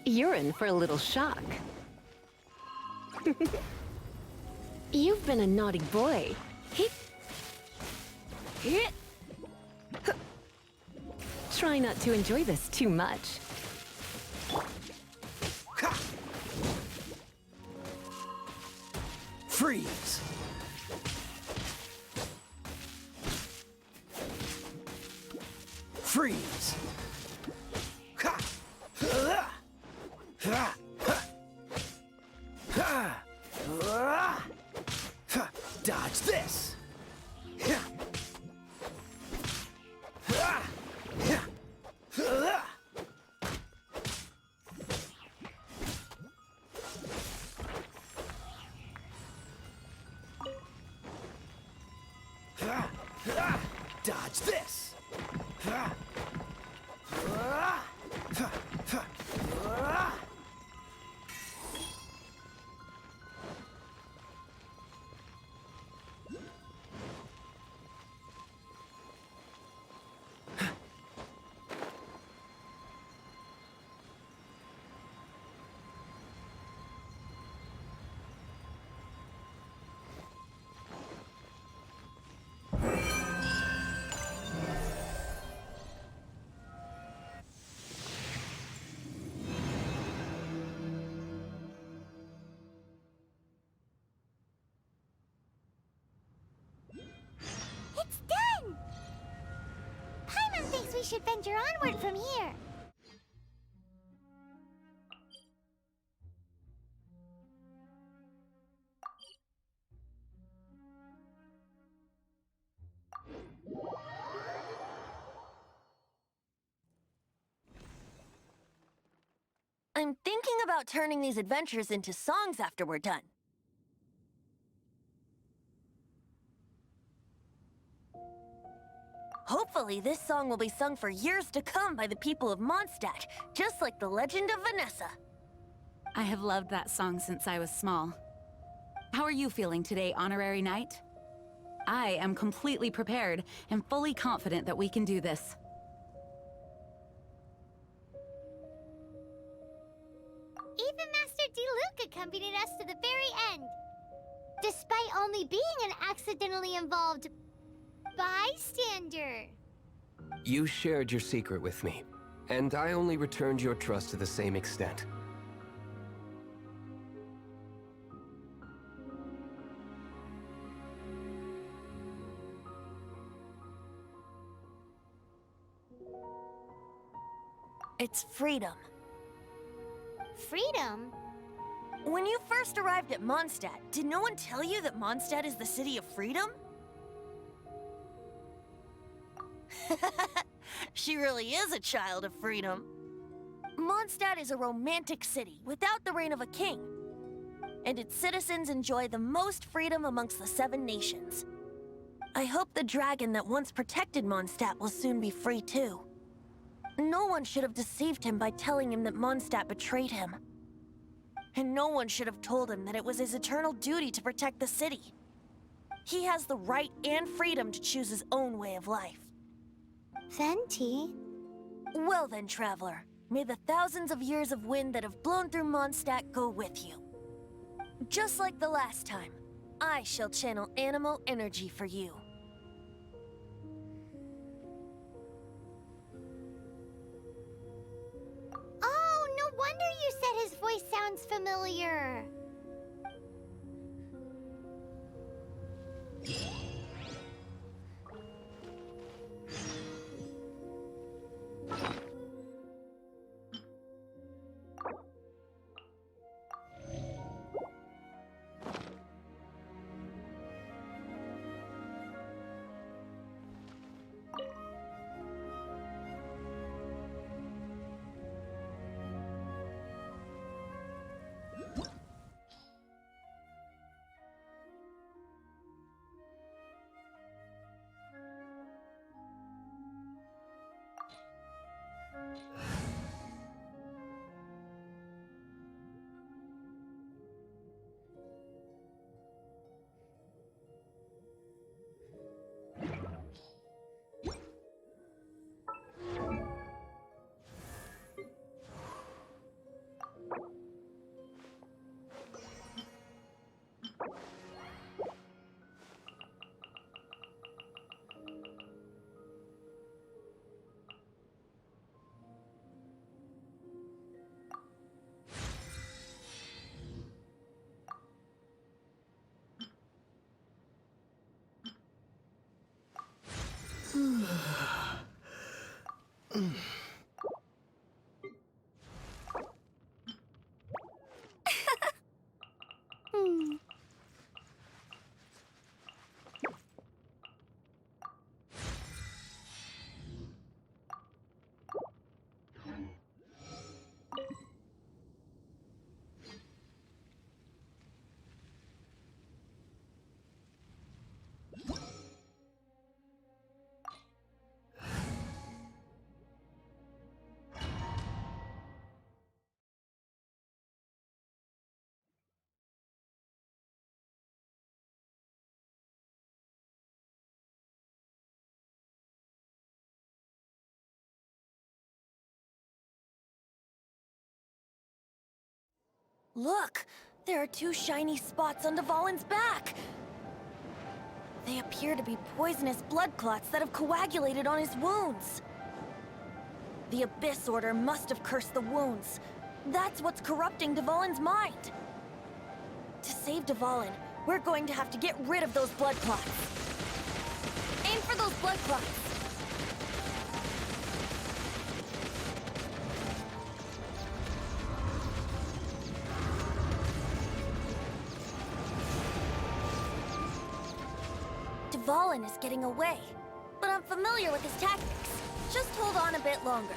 You're in for a little shock. You've been a naughty boy. Try not to enjoy this too much. Freeze! Freeze! Dodge this! Dodge this! It's done! Paimon thinks we should venture onward from here. I'm thinking about turning these adventures into songs after we're done. Hopefully, this song will be sung for years to come by the people of Mondstadt, just like the legend of Vanessa. I have loved that song since I was small. How are you feeling today, Honorary Knight? I am completely prepared and fully confident that we can do this. Even Master Diluc accompanied us to the very end. Despite only being an accidentally involved bystander. You shared your secret with me, and I only returned your trust to the same extent. It's freedom. Freedom? When you first arrived at Mondstadt, did no one tell you that Mondstadt is the city of freedom? She really is a child of freedom. Mondstadt is a romantic city without the reign of a king. And its citizens enjoy the most freedom amongst the 7 nations. I hope the dragon that once protected Mondstadt will soon be free too. No one should have deceived him by telling him that Mondstadt betrayed him. And no one should have told him that it was his eternal duty to protect the city. He has the right and freedom to choose his own way of life. Venti? Well then, traveler, may the thousands of years of wind that have blown through Mondstadt go with you. Just like the last time, I shall channel animal energy for you. Oh, no wonder you said his voice sounds familiar. Look! There are two shiny spots on Dvalin's back! They appear to be poisonous blood clots that have coagulated on his wounds. The Abyss Order must have cursed the wounds. That's what's corrupting Dvalin's mind. To save Dvalin, we're going to have to get rid of those blood clots. Aim for those blood clots! Dvalin is getting away, but I'm familiar with his tactics. Just hold on a bit longer.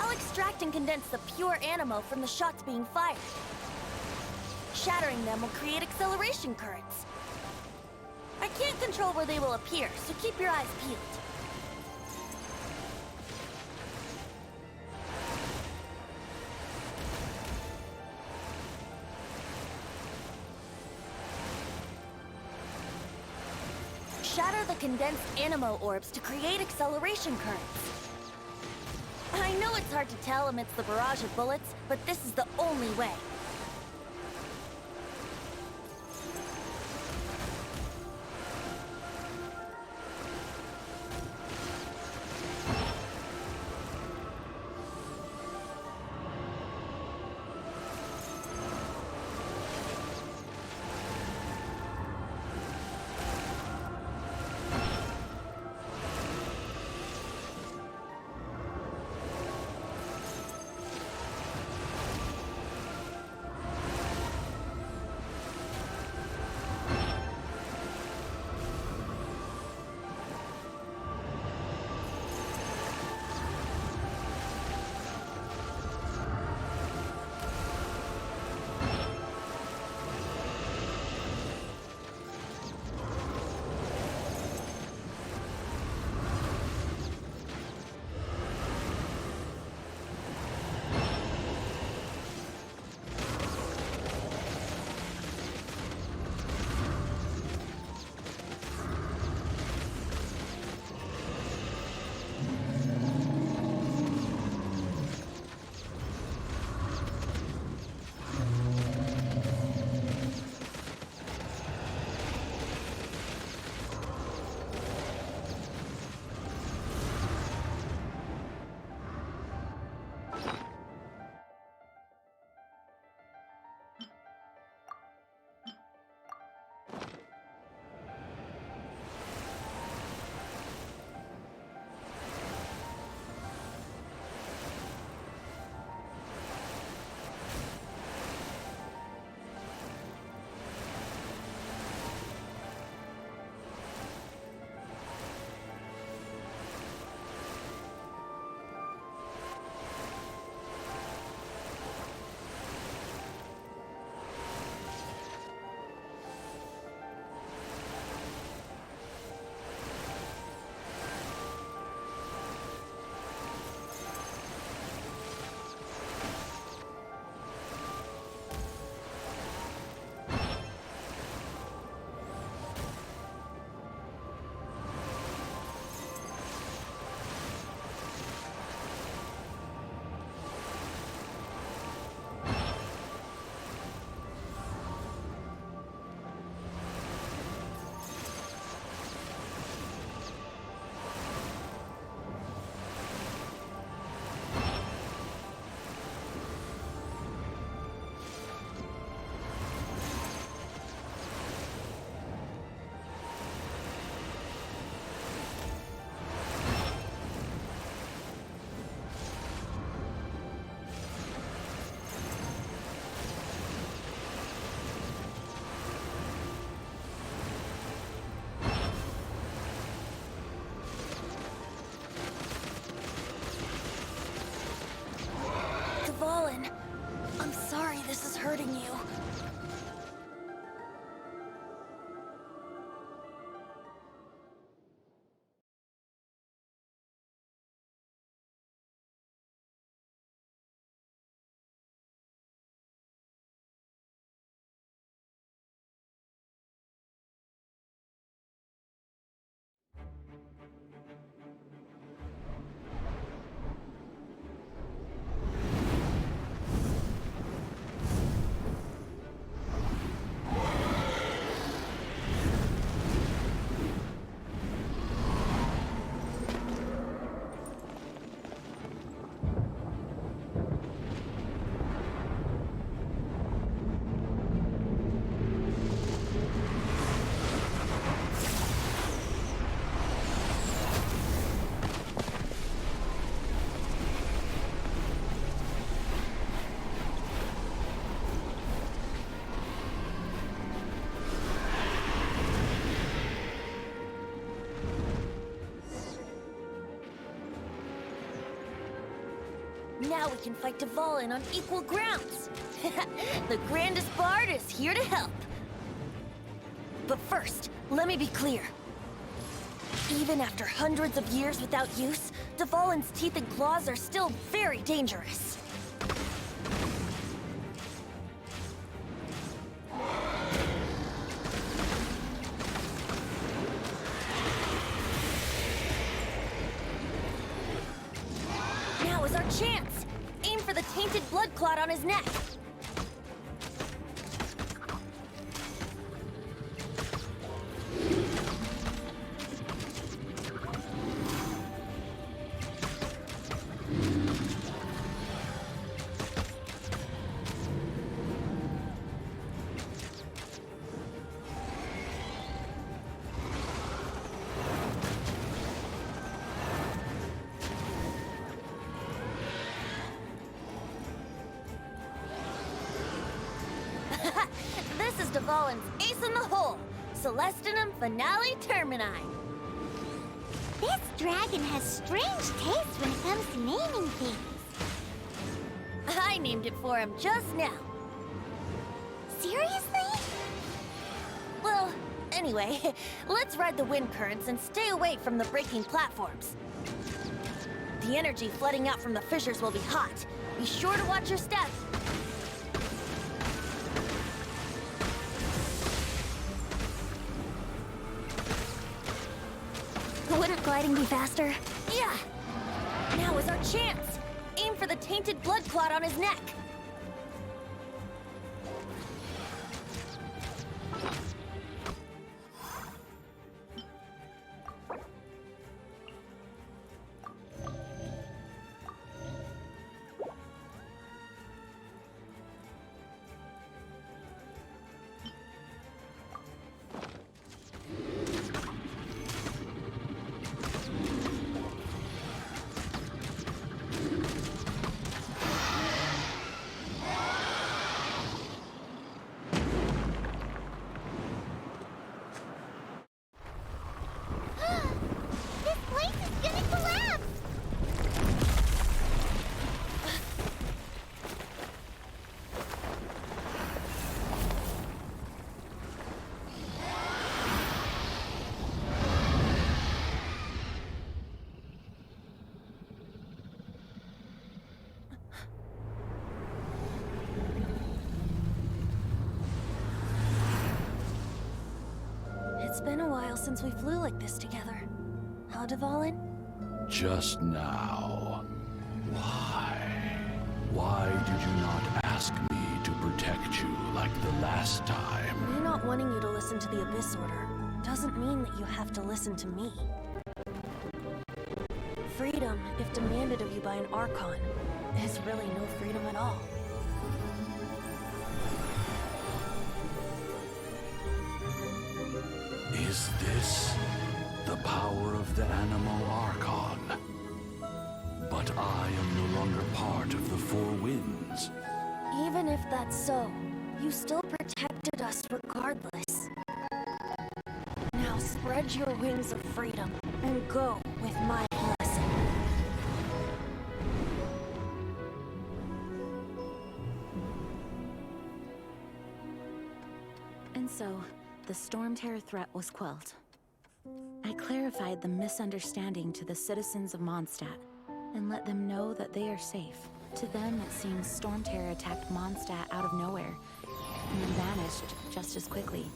I'll extract and condense the pure animo from the shots being fired. Shattering them will create acceleration currents. I can't control where they will appear, so keep your eyes peeled. Shatter the condensed animo orbs to create acceleration currents. I know it's hard to tell amidst the barrage of bullets, but this is the only way. Now we can fight Dvalin on equal grounds. The grandest bard is here to help. But first, let me be clear. Even after hundreds of years without use, Dvalin's teeth and claws are still very dangerous. Now is our chance! Aim for the tainted blood clot on his neck! This is Dvalin's ace in the hole, Celestinum Finale Termini. This dragon has strange taste when it comes to naming things. I named it for him just now. Seriously? Well, anyway, let's ride the wind currents and stay away from the breaking platforms. The energy flooding out from the fissures will be hot. Be sure to watch your step. Wouldn't gliding be faster? Yeah! Now is our chance! Aim for the tainted blood clot on his neck! This place is gonna collapse! It's been a while since we flew like this together. How, Dvalin? Just now. Why? Why did you not ask me to protect you like the last time? Me not wanting you to listen to the Abyss Order doesn't mean that you have to listen to me. Freedom, if demanded of you by an Archon, is really no freedom at all. Is this the power of the Animo Archon? But I am no longer part of the Four Winds. Even if that's so, you still protected us regardless. Now spread your wings of freedom and go with my blessing. And so, the Storm Terror threat was quelled. I clarified the misunderstanding to the citizens of Mondstadt, and let them know that they are safe. To them, it seems Storm Terror attacked Mondstadt out of nowhere, and then vanished just as quickly.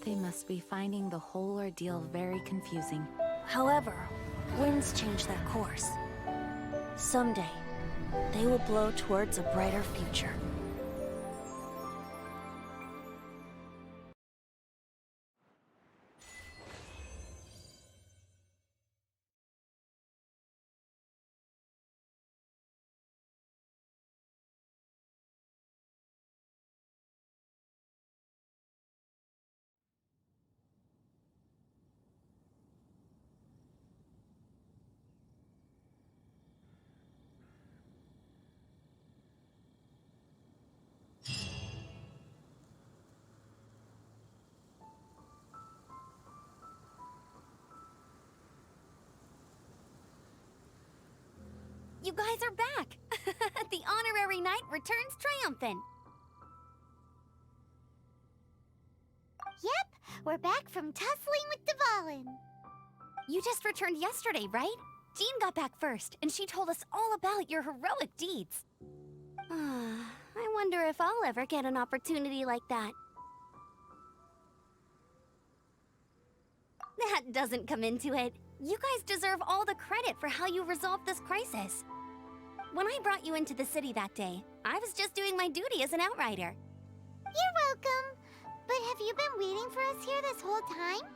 They must be finding the whole ordeal very confusing. However, winds change their course. Someday, they will blow towards a brighter future. You guys are back! The honorary knight returns triumphant. Yep, we're back from tussling with Dvalin. You just returned yesterday, right? Jean got back first, and she told us all about your heroic deeds. I wonder if I'll ever get an opportunity like that. That doesn't come into it. You guys deserve all the credit for how you resolved this crisis. When I brought you into the city that day, I was just doing my duty as an outrider. You're welcome. But have you been waiting for us here this whole time?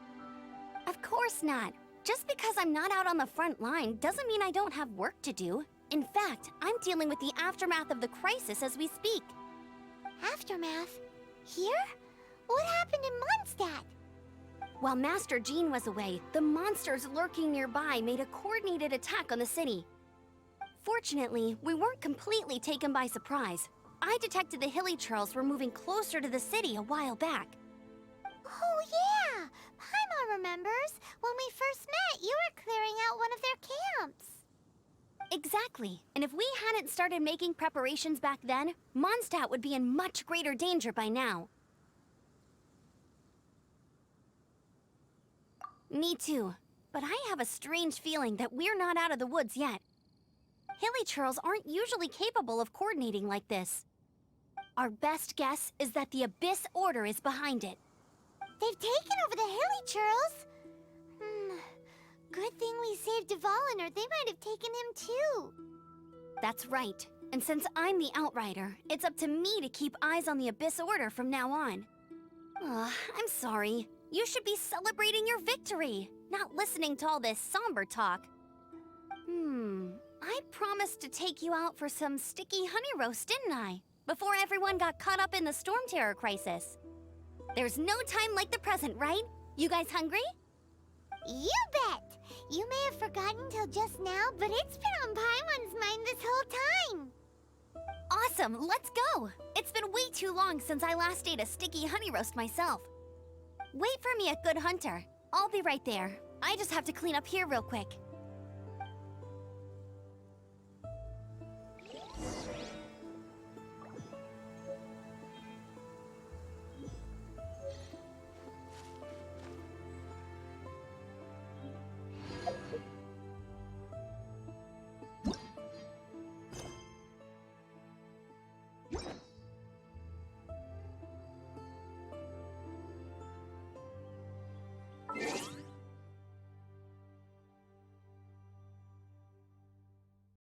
Of course not. Just because I'm not out on the front line doesn't mean I don't have work to do. In fact, I'm dealing with the aftermath of the crisis as we speak. Aftermath? Here? What happened in Mondstadt? While Master Jean was away, the monsters lurking nearby made a coordinated attack on the city. Fortunately, we weren't completely taken by surprise. I detected the Hilly Churls were moving closer to the city a while back. Oh yeah! Paimon remembers. When we first met, you were clearing out one of their camps. Exactly. And if we hadn't started making preparations back then, Mondstadt would be in much greater danger by now. Me too. But I have a strange feeling that we're not out of the woods yet. Hilly Churls aren't usually capable of coordinating like this. Our best guess is that the Abyss Order is behind it. They've taken over the Hilly Churls. Good thing we saved Dvalin, or they might have taken him too. That's right. And since I'm the Outrider, it's up to me to keep eyes on the Abyss Order from now on. I'm sorry. You should be celebrating your victory, not listening to all this somber talk. I promised to take you out for some sticky honey roast, didn't I? Before everyone got caught up in the Storm Terror crisis. There's no time like the present, right? You guys hungry? You bet! You may have forgotten till just now, but it's been on Paimon's mind this whole time. Awesome, let's go! It's been way too long since I last ate a sticky honey roast myself. Wait for me at Good Hunter. I'll be right there. I just have to clean up here real quick.